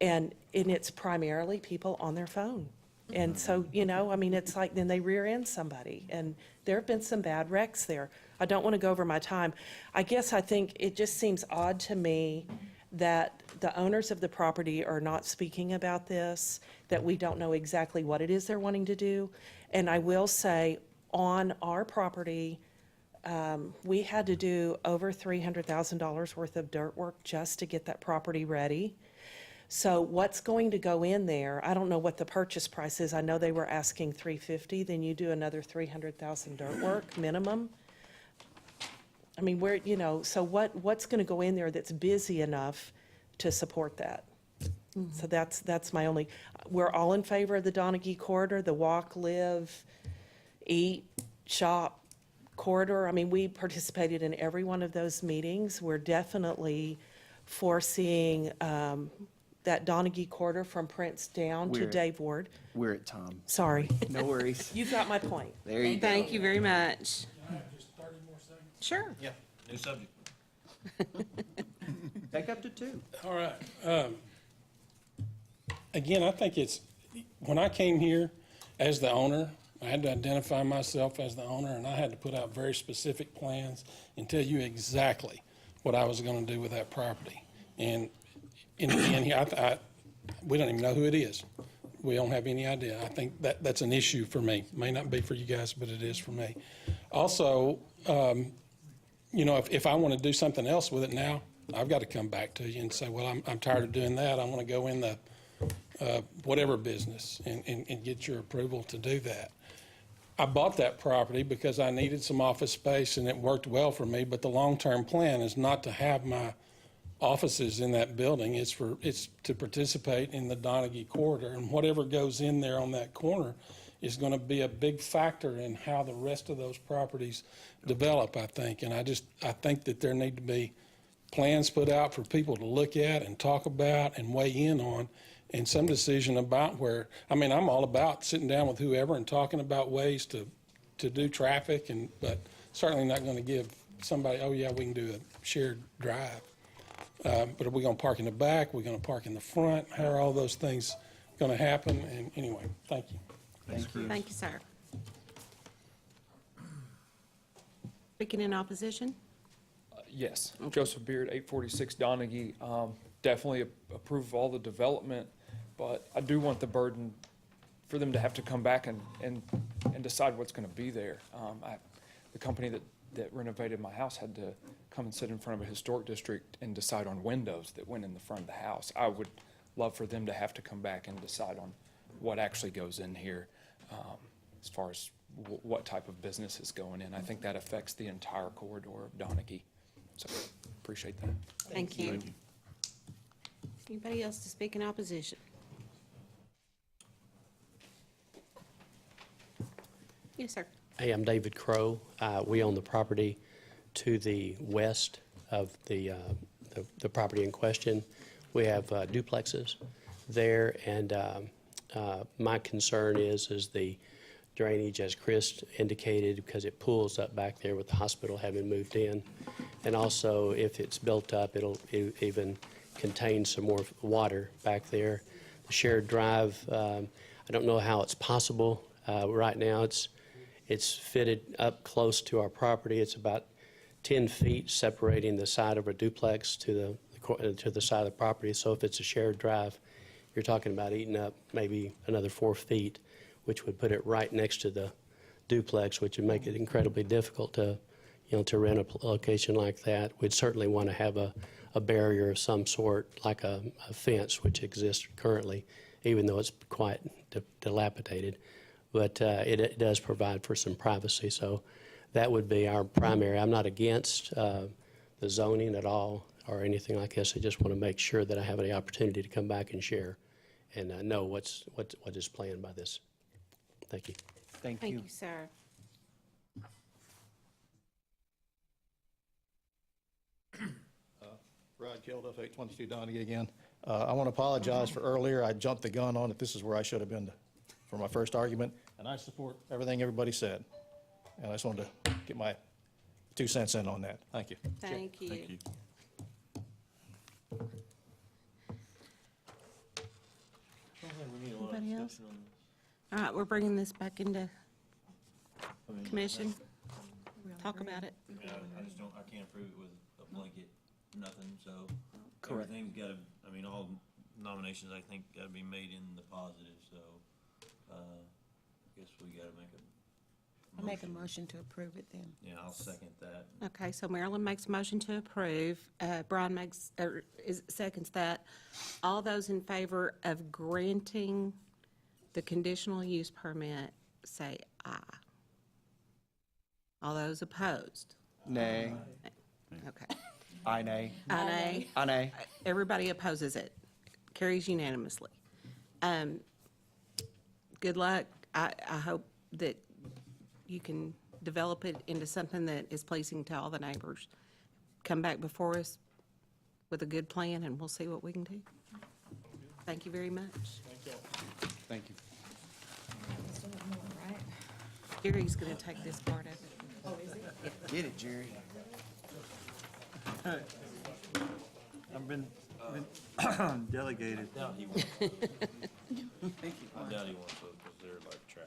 S22: and it's primarily people on their phone. And so, it's like then they rear end somebody, and there have been some bad wrecks there. I don't want to go over my time. I think it just seems odd to me that the owners of the property are not speaking about this, that we don't know exactly what it is they're wanting to do. And I will say, on our property, we had to do over $300,000 worth of dirt work just to get that property ready. So what's going to go in there, I don't know what the purchase price is. I know they were asking $350,000, then you do another $300,000 dirt work minimum. So what's going to go in there that's busy enough to support that? So that's my only, we're all in favor of the Donaghy corridor, the walk, live, eat, shop corridor. We participated in every one of those meetings. We're definitely foreseeing that Donaghy corridor from Prince down to Dave Ward.
S2: We're at Tom.
S22: Sorry.
S2: No worries.
S22: You've got my point.
S2: There you go.
S1: Thank you very much. Sure.
S7: Yeah, new subject.
S2: Take up to 2.
S20: All right. Again, I think when I came here as the owner, I had to identify myself as the owner, and I had to put out very specific plans and tell you exactly what I was going to do with that property. And in the end, we don't even know who it is. We don't have any idea. I think that's an issue for me. May not be for you guys, but it is for me. Also, if I want to do something else with it now, I've got to come back to you and say, well, I'm tired of doing that. I want to go in the whatever business and get your approval to do that. I bought that property because I needed some office space and it worked well for me, but the long-term plan is not to have my offices in that building. It's to participate in the Donaghy corridor, and whatever goes in there on that corner is going to be a big factor in how the rest of those properties develop, I think. And I think that there need to be plans put out for people to look at and talk about and weigh in on, and some decision about where, I mean, I'm all about sitting down with whoever and talking about ways to do traffic, but certainly not going to give somebody, oh yeah, we can do a shared drive. But are we going to park in the back? Are we going to park in the front? How are all those things going to happen? And anyway, thank you.
S2: Thank you.
S1: Thank you, sir. Speaking in opposition?
S17: Yes, Joseph Beard, 846 Donaghy. Definitely approve of all the development, but I do want the burden for them to have to come back and decide what's going to be there. The company that renovated my house had to come and sit in front of a historic district and decide on windows that went in the front of the house. I would love for them to have to come back and decide on what actually goes in here, as far as what type of business is going in. I think that affects the entire corridor of Donaghy. So, appreciate that.
S1: Thank you. Anybody else to speak in opposition? Yes, sir.
S9: Hey, I'm David Crow. We own the property to the west of the property in question. We have duplexes there, and my concern is the drainage, as Chris indicated, because it pools up back there with the hospital having moved in. And also, if it's built up, it'll even contain some more water back there. The shared drive, I don't know how it's possible. Right now, it's fitted up close to our property. It's about 10 feet separating the side of a duplex to the side of the property. So if it's a shared drive, you're talking about eating up maybe another 4 feet, which would put it right next to the duplex, which would make it incredibly difficult to rent a location like that. We'd certainly want to have a barrier of some sort, like a fence, which exists currently, even though it's quite dilapidated. But it does provide for some privacy, so that would be our primary. I'm not against the zoning at all or anything like this. I just want to make sure that I have the opportunity to come back and share and know what is planned by this. Thank you.
S2: Thank
S1: Thank
S2: you.
S1: you, sir.
S21: Rod Kilduff, 822 Donaghy again. I want to apologize for earlier. I jumped the gun on it. This is where I should have been for my first argument, and I support everything everybody said. And I just wanted to get my 2 cents in on that. Thank you.
S1: Thank you.
S7: Thank you.
S1: Anybody else? All right, we're bringing this back into commission. Talk about it.
S7: I just don't, I can't approve it with a blanket, nothing, so.
S2: Correct.
S7: Everything's gotta, I mean, all nominations, I think, gotta be made in the positive, so, I guess we gotta make a.
S6: I make a motion to approve it then.
S7: Yeah, I'll second that.
S1: Okay, so Marilyn makes a motion to approve. Brian seconds that. All those in favor of granting the conditional use permit, say aye. All those opposed?
S2: Nay.
S1: Okay.
S2: I nay.
S1: Aye, nay.
S2: I nay.
S1: Everybody opposes it. Carries unanimously. Good luck. I hope that you can develop it into something that is pleasing to all the neighbors. Come back before us with a good plan, and we'll see what we can do. Thank you very much.
S2: Thank you.
S1: Gary's going to take this part of it.
S2: Oh, is he? Get it, Jerry.
S8: I've been delegated.
S7: I doubt he wants to, because they're like trash.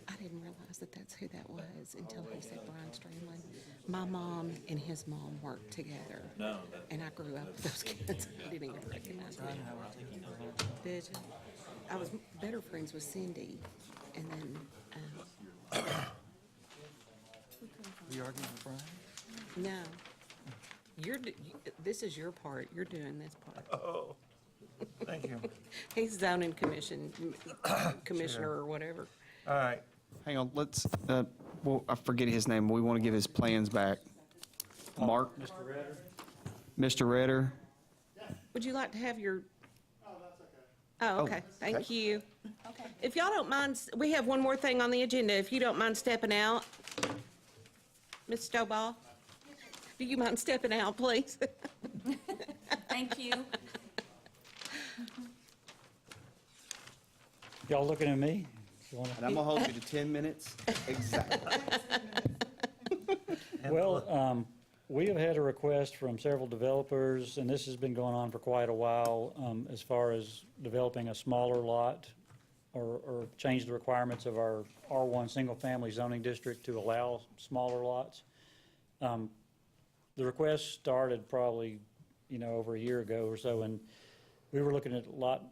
S1: I didn't realize that that's who that was until he said Brian Strandland. My mom and his mom worked together.
S7: No.
S1: And I grew up with those kids. I didn't even recognize them. Did you? I was better friends with Cindy, and then,
S8: We arguing with Brian?
S1: no. This is your part. You're doing this part.
S8: Oh, thank you.
S1: He's zoning commissioner or whatever.
S8: All right.
S2: Hang on, let's, well, I forget his name. We want to give his plans back. Mark? Mr. Redder?
S1: Would you like to have your? Oh, okay. Thank you. Okay. If y'all don't mind, we have one more thing on the agenda. If you don't mind stepping out. Ms. Stovall? Do you mind stepping out, please?
S3: Thank you.
S4: Y'all looking at me? You wanna-
S2: And I'm gonna hold you to 10 minutes exactly.
S4: Well, we have had a request from several developers, and this has been going on for quite a while, as far as developing a smaller lot or change the requirements of our R1 single-family zoning district to allow smaller lots. The request started probably, over a year ago or so, and we were looking at a lot,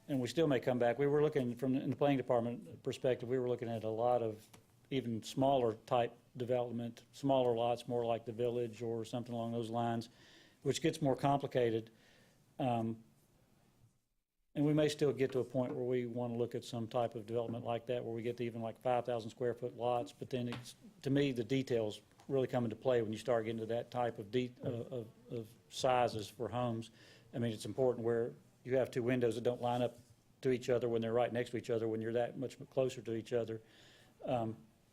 S4: and we still may come back. We were looking in the planning department perspective, we were looking at a lot of even smaller type development, smaller lots, more like the Village or something along those lines, which gets more complicated. And we may still get to a point where we want to look at some type of development like that, where we get to even like 5,000 square foot lots. But then to me, the details really come into play when you start getting to that type of sizes for homes. I mean, it's important where you have two windows that don't line up to each other when they're right next to each other, when you're that much closer to each other.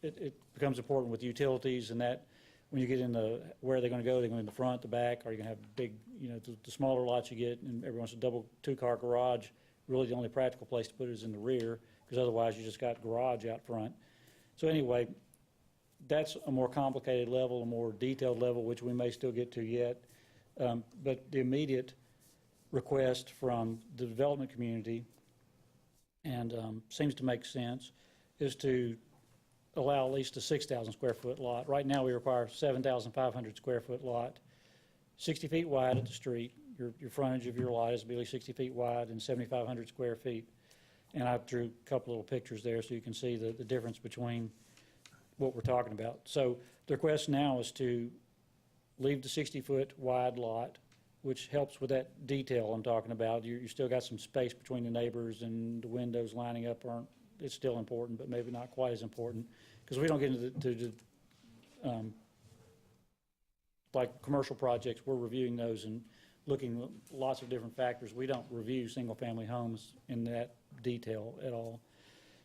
S4: It becomes important with utilities and that when you get into where they're going to go, they're going in the front, the back, are you going to have big, the smaller lots you get, and everyone's a double two-car garage. Really, the only practical place to put it is in the rear, because otherwise you just got garage out front. So anyway, that's a more complicated level, a more detailed level, which we may still get to yet. But the immediate request from the development community, and seems to make sense, is to allow at least a 6,000 square foot lot. Right now, we require 7,500 square foot lot, 60 feet wide at the street. Your frontage of your lot is really 60 feet wide and 7,500 square feet. And I drew a couple little pictures there so you can see the difference between what we're talking about. So the request now is to leave the 60-foot wide lot, which helps with that detail I'm talking about. You still got some space between the neighbors, and the windows lining up aren't, it's still important, but maybe not quite as important, because we don't get into like commercial projects. We're reviewing those and looking at lots of different factors. We don't review single-family homes in that detail at all.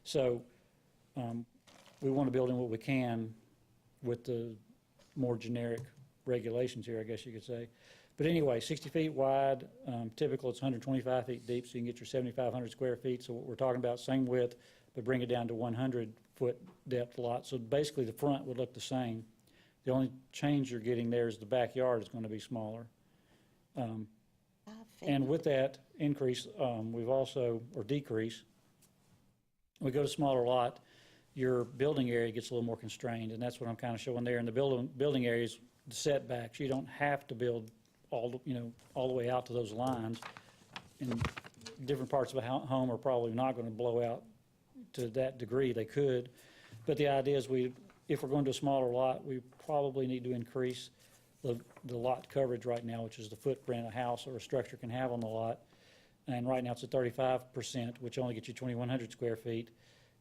S4: So we want to build in what we can with the more generic regulations here, I guess you could say. But anyway, 60 feet wide, typical it's 125 feet deep, so you can get your 7,500 square feet. So what we're talking about, same width, but bring it down to 100-foot depth lot. So basically the front would look the same. The only change you're getting there is the backyard is going to be smaller. And with that increase, we've also, or decrease, we go to smaller lot, your building area gets a little more constrained, and that's what I'm kind of showing there. In the building areas, the setbacks, you don't have to build all the way out to those lines. And different parts of a home are probably not going to blow out to that degree. They could, but the idea is if we're going to a smaller lot, we probably need to increase the lot coverage right now, which is the footprint a house or a structure can have on the lot. And right now it's at 35%, which only gets you 2,100 square feet.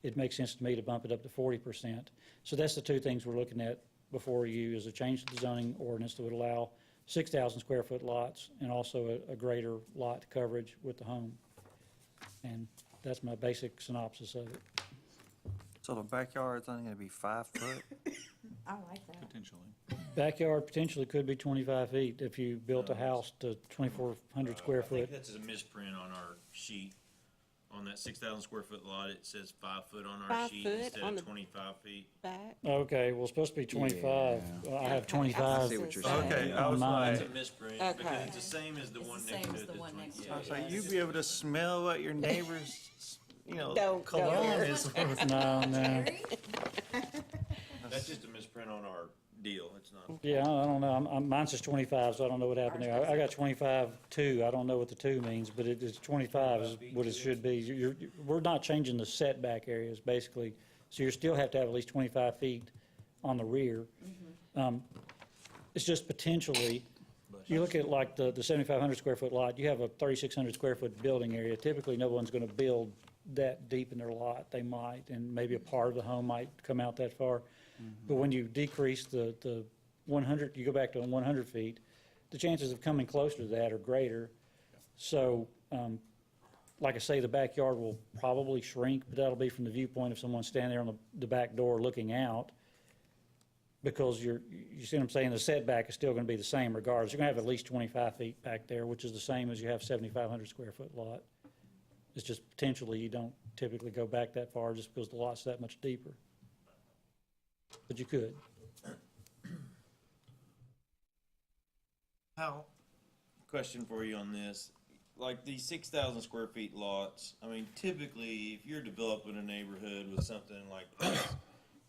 S4: It makes sense to me to bump it up to 40%. So that's the two things we're looking at before you, is a change to the zoning ordinance that would allow 6,000 square foot lots and also a greater lot coverage with the home. And that's my basic synopsis of it.
S8: So the backyard's only gonna be 5 foot?
S3: I like that.
S8: Potentially.
S4: Backyard potentially could be 25 feet if you built a house to 2,400 square
S7: I think
S4: foot.
S7: that's a misprint on our sheet. On that 6,000 square foot lot, it says 5 foot on our
S1: 5
S7: sheet
S1: foot
S7: instead
S1: on
S7: of
S1: the
S7: 25 feet.
S1: Back.
S4: Okay, well, it's supposed to be 25. I have 25
S2: I see what you're saying.
S8: Okay, I
S4: on
S8: was
S4: mine.
S7: It's a misprint because it's the same as the
S3: It's
S7: one
S3: the
S7: next
S3: same
S7: to
S3: as
S7: it.
S3: the
S7: that's
S3: one
S7: 20
S3: next to
S7: yeah.
S3: it.
S8: So you'd be able to smell what your neighbor's,
S1: Don't
S8: cologne
S1: there.
S8: is.
S4: No.
S7: That's just a misprint on our deal. It's not.
S4: Yeah, I don't know. Mine's just 25, so I don't know what happened there. I got 25 2. I don't know what the 2 means, but it's 25 is what it should be. We're not changing the setback areas, basically. So you still have to have at least 25 feet on the rear. It's just potentially, you look at like the 7,500 square foot lot, you have a 3,600 square foot building area. Typically, no one's going to build that deep in their lot. They might, and maybe a part of the home might come out that far. But when you decrease the 100, you go back to 100 feet, the chances of coming closer to that are greater. So, like I say, the backyard will probably shrink, but that'll be from the viewpoint of someone standing there on the back door looking out. Because you see what I'm saying, the setback is still gonna be the same regardless. You're gonna have at least 25 feet back there, which is the same as you have 7,500 square foot lot. It's just potentially you don't typically go back that far just because the lot's that much deeper. But you could.
S7: How, question for you on this, like these 6,000 square feet lots, I mean, typically, if you're developing a neighborhood with something like this,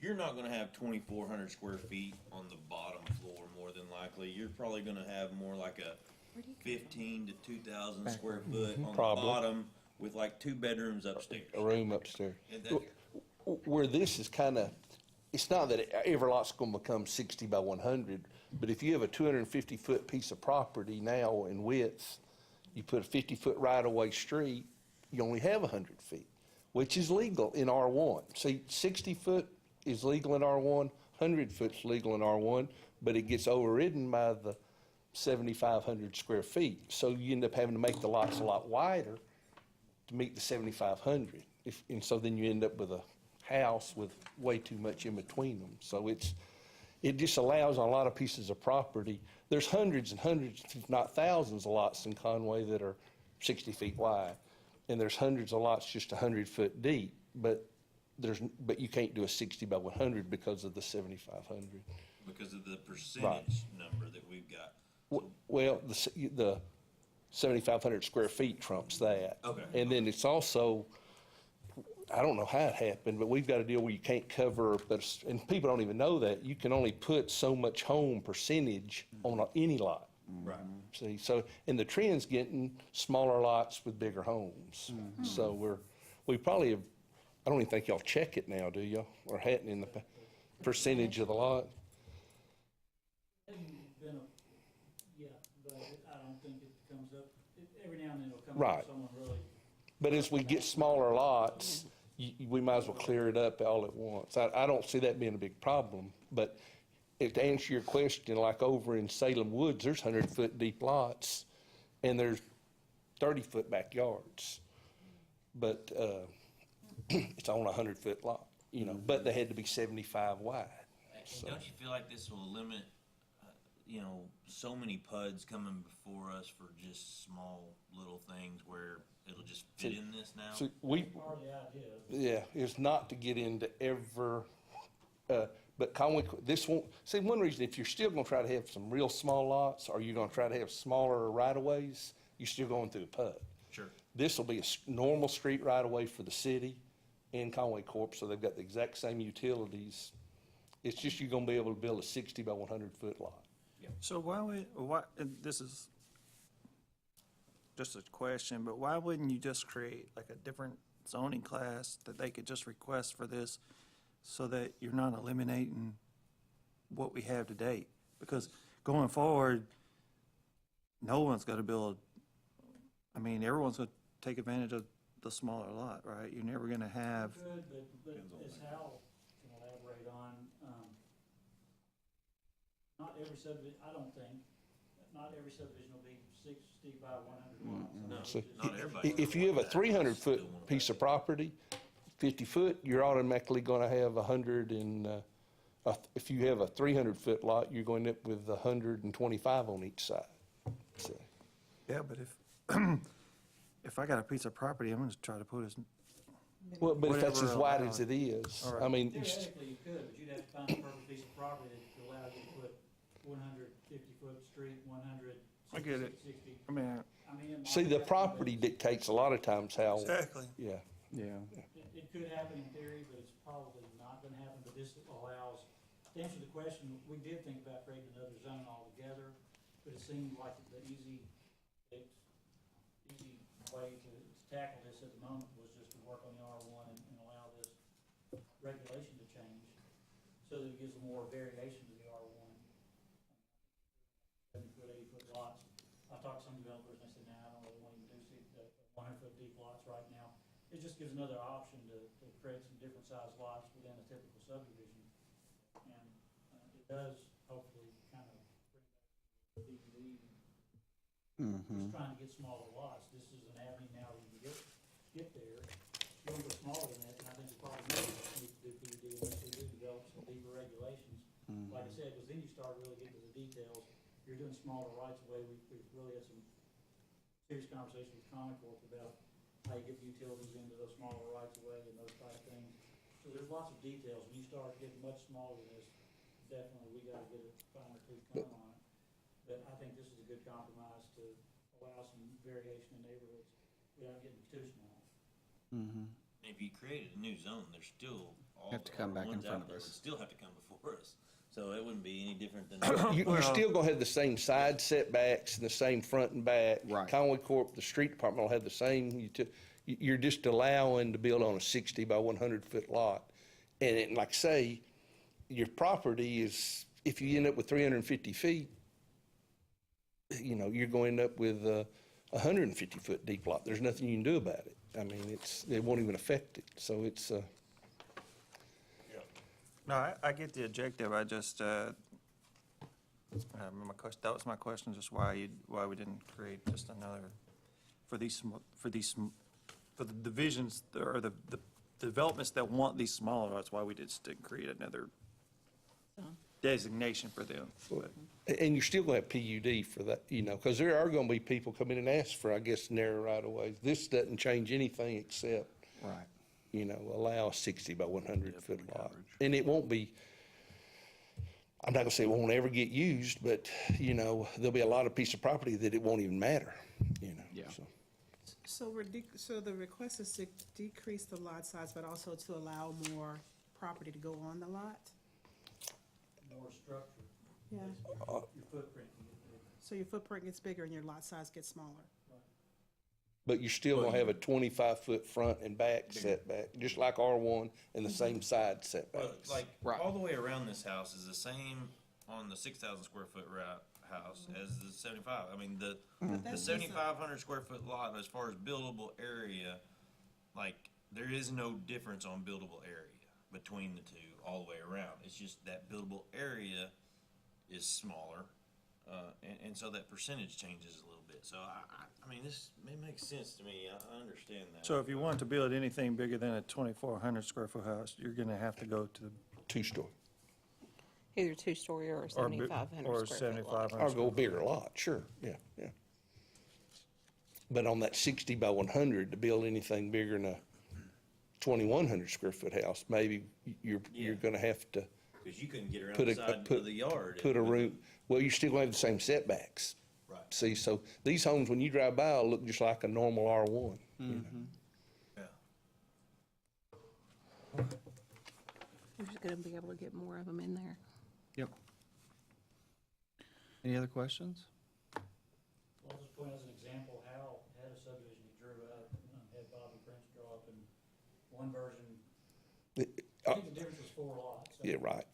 S7: you're not gonna have 2,400 square feet on the bottom floor, more than likely. You're probably gonna have more like a 15 to 2,000 square foot on the
S11: Probably.
S7: bottom with like 2 bedrooms upstairs.
S11: A room upstairs.
S7: And that-
S11: Where this is kind of, it's not that every lot's going to become 60 by 100, but if you have a 250-foot piece of property now in width, you put a 50-foot right-of-way street, you only have 100 feet, which is legal in R1. See, 60-foot is legal in R1, 100-foot's legal in R1, but it gets overridden by the 7,500 square feet. So you end up having to make the lots a lot wider to meet the 7,500. And so then you end up with a house with way too much in between them. So it just allows on a lot of pieces of property. There's hundreds and hundreds, if not thousands of lots in Conway that are 60 feet wide. And there's hundreds of lots just 100 foot deep, but you can't do a 60 by 100 because of the 7,500.
S7: Because of the percentage number that we've got.
S11: Well, the 7,500 square feet trumps that.
S7: Okay.
S11: And then it's also, I don't know how it happened, but we've got a deal where you can't cover, and people don't even know that, you can only put so much home percentage on any lot.
S7: Right.
S11: See, so, and the trend's getting smaller lots with bigger homes. So we probably have, I don't even think y'all check it now, do y'all? Or hadn't in the percentage of the lot?
S4: Yeah, but I don't think it comes up, every now and then it'll come
S11: Right.
S4: up, someone really.
S11: But as we get smaller lots, we might as well clear it up all at once. I don't see that being a big problem, but to answer your question, like over in Salem Woods, there's 100-foot deep lots, and there's 30-foot backyards. But it's on a 100-foot lot, but they had to be 75 wide. So.
S7: Don't you feel like this will limit, so many PUDs coming before us for just small little things where it'll just fit in this now?
S11: So is not to get into but Conway, this won't, see, one reason, if you're still gonna try to have some real small lots, or you're gonna try to have smaller right-of-ways, you're still going through a PUD.
S7: Sure.
S11: This will be a normal street right-of-way for the city and Conway Corp., so they've got the exact same utilities. It's just you're gonna be able to build a 60 by 100-foot lot.
S8: So and this is just a question, but why wouldn't you just create like a different zoning class that they could just request for this so that you're not eliminating what we have today? Because going forward, no one's gonna build, everyone's gonna take advantage of the smaller lot, right? You're never gonna have.
S4: Good, but as Hal can elaborate on, not every subdivision, I don't think, not every subdivision will be 60 by 100 lots.
S11: So
S7: not everybody.
S11: if you have a 300-foot piece of property, 50-foot, you're automatically gonna have 100 and, if you have a 300-foot lot, you're going up with 125 on each side. So.
S8: Yeah, but if I got a piece of property, I'm gonna try to put as.
S11: Well, but if that's as
S8: whatever
S11: wide
S8: allowed.
S11: as it is,
S8: All right.
S11: I mean,
S4: Theoretically, you could, but you'd have to find a perfect piece of property that could allow you to put 150-foot street, 100,
S8: I get it.
S4: 60.
S11: see, the property dictates a lot of times how.
S8: Exactly.
S11: Yeah.
S4: It could happen in theory, but it's probably not gonna happen, but this allows, to answer the question, we did think about creating another zone altogether, but it seemed like the easy way to tackle this at the moment was just to work on the R1 and allow this regulation to change, so that it gives more variation to the R1. 70-foot, 80-foot lots. I talked to some developers and they said, nah, I don't really want to do the 100-foot deep lots right now. It just gives another option to create some different sized lots within a typical subdivision. And it does hopefully kind of bring back the DVD. Just trying to get smaller lots. This is an avenue now where you can get there. If you want to go smaller than that, then I think the problem is we need to do PUD unless we do develop some deeper regulations. like I said, because then you start really getting to the details. You're doing smaller rights of way. We've really had some serious conversations with Conway about how you get utilities into those smaller rights of way and those type of things. So there's lots of details. When you start getting much smaller than this, definitely we gotta get a finer tooth comb on it. But I think this is a good compromise to allow some variation in neighborhoods without getting too small.
S7: If you created a new zone, there's still all
S2: Have to
S7: the
S2: come back in
S7: ones
S2: front
S7: out
S2: of
S7: there
S2: us.
S7: would still have to come before us. So it wouldn't be any different than.
S11: You're still gonna have the same side setbacks and the same front and back.
S2: Right.
S11: Conway Corp, the street department will have the same, you're just allowing to build on a 60 by 100-foot lot. And like I say, your property is, if you end up with 350 feet, you're going to end up with a 150-foot deep lot. There's nothing you can do about it. I mean, it won't even affect it. So it's,
S8: No, I get the objective, I just, my question, that was my question, just why we didn't create just another, for the divisions, or the developments that want these smaller lots, why we just didn't create another designation for them. But
S11: and you're still going to have PUD for that, because there are going to be people come in and ask for, I guess, narrow right-of-ways. This doesn't change anything except,
S2: Right.
S11: allow a 60 by 100-foot lot. And it won't be, I'm not going to say it won't ever get used, but, there'll be a lot of piece of property that it won't even matter,
S2: Yeah.
S11: so.
S12: So the request is to decrease the lot size, but also to allow more property to go on the lot?
S4: More structure.
S12: Yeah.
S4: Your footprint can get bigger.
S12: So your footprint gets bigger and your lot size gets smaller?
S11: But you're still going to have a 25-foot front and back setback, just like R1, and the same side
S7: But
S11: setbacks.
S7: like, all the way around this house is the same on the 6,000 square foot house as the 75. I mean, the 7,500 square foot lot, as far as buildable area, like, there is no difference on buildable area between the two all the way around. It's just that buildable area is smaller, and so that percentage changes a little bit. So I mean, it makes sense to me. I understand that.
S8: So if you want to build anything bigger than a 2,400 square foot house, you're gonna have to go to the
S11: Two-story.
S1: Either two-story or a
S8: Or bi-
S1: 7,500
S8: or
S1: square foot lot.
S8: 7,500.
S11: Or go bigger lot, sure, yeah. But on that 60 by 100, to build anything bigger than a 2,100 square foot house, maybe you're going to have to
S7: Because you couldn't get around
S11: put
S7: the
S11: a,
S7: side of the yard.
S11: put a room, well, you're still going to have the same setbacks.
S7: Right.
S11: See, so these homes, when you drive by, will look just like a normal R1.
S7: Yeah.
S1: We're just gonna be able to get more of them in there.
S2: Yep. Any other questions?
S4: Well, I'll just point as an example how had a subdivision he drew up, had Bobby Prince draw up, and one version, I think the difference was 4 lots. So
S11: Yeah, right.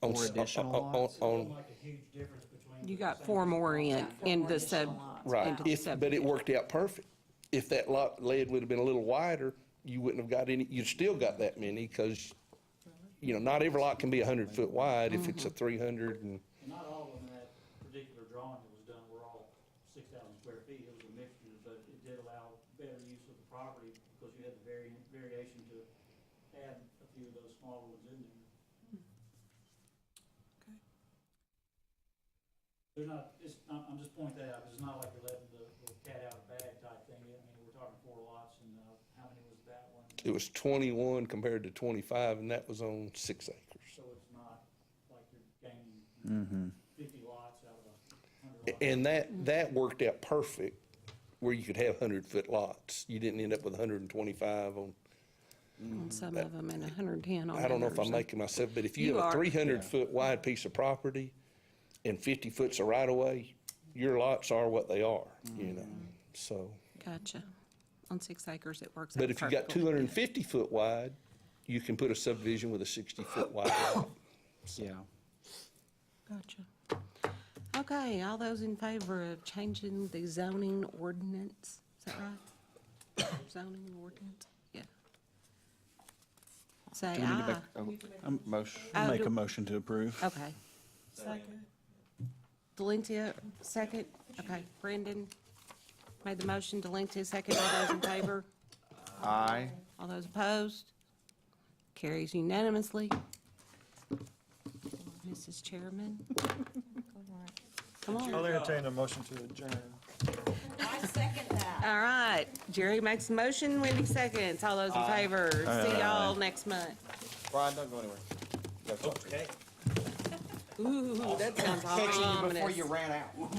S2: Four additional lots?
S4: It wasn't like a huge difference between.
S1: You
S4: the
S1: got
S4: same
S1: 4 more in
S3: more
S1: the sub.
S3: additional lots.
S11: Right,
S1: into the
S11: but it
S1: subdivision.
S11: worked out perfect. If that lot lead would have been a little wider, you wouldn't have got any, you'd still got that many, because, not every lot can be 100-foot wide if it's a 300 and.
S4: Not all of them in that particular drawing that was done were all 6,000 square feet. It was a mixture, but it did allow better use of the property because you had the variation to add a few of those smaller ones in there.
S12: Okay.
S4: They're not, I'm just pointing that out, because it's not like you're letting the cat out of the bag type thing. I mean, we're talking 4 lots, and how many was that one?
S11: It was 21 compared to 25, and that was on 6 acres.
S4: So it's not like you're gaining 50 lots out of 100 lots.
S11: And that worked out perfect, where you could have 100-foot lots. You didn't end up with 125 on,
S1: On some of them and 110 on
S11: I don't know if
S1: others.
S11: I'm making myself, but if
S1: You
S11: you have
S1: are.
S11: a 300-foot wide piece of property and 50 foot's a right-of-way, your lots are what they are, so.
S1: Gotcha. On 6 acres, it works out
S11: But if you got
S1: perfectly.
S11: 250-foot wide, you can put a subdivision with a 60-foot wide lot.
S2: Yeah.
S1: Gotcha. Okay, all those in favor of changing the zoning ordinance, is that right? Zoning ordinance, yeah. Say
S2: Do we need to
S1: aye.
S2: make, motion,
S1: Oh,
S2: make
S1: do-
S2: a motion to approve?
S1: Okay.
S12: Second.
S1: Delencia, second. Okay, Brendan made the motion, Delencia, second. All those in favor?
S2: Aye.
S1: All those opposed? Carries unanimously. Mrs. as chairman? Come on.
S8: I'll entertain a motion to adjourn.
S3: I second that.
S1: All right, Jerry makes a motion, Wendy seconds. All those in favor, see y'all next month.
S2: Brian, don't go anywhere.
S11: Okay.
S1: Ooh, that sounds
S2: Catching you before
S1: ominous.
S2: you ran out.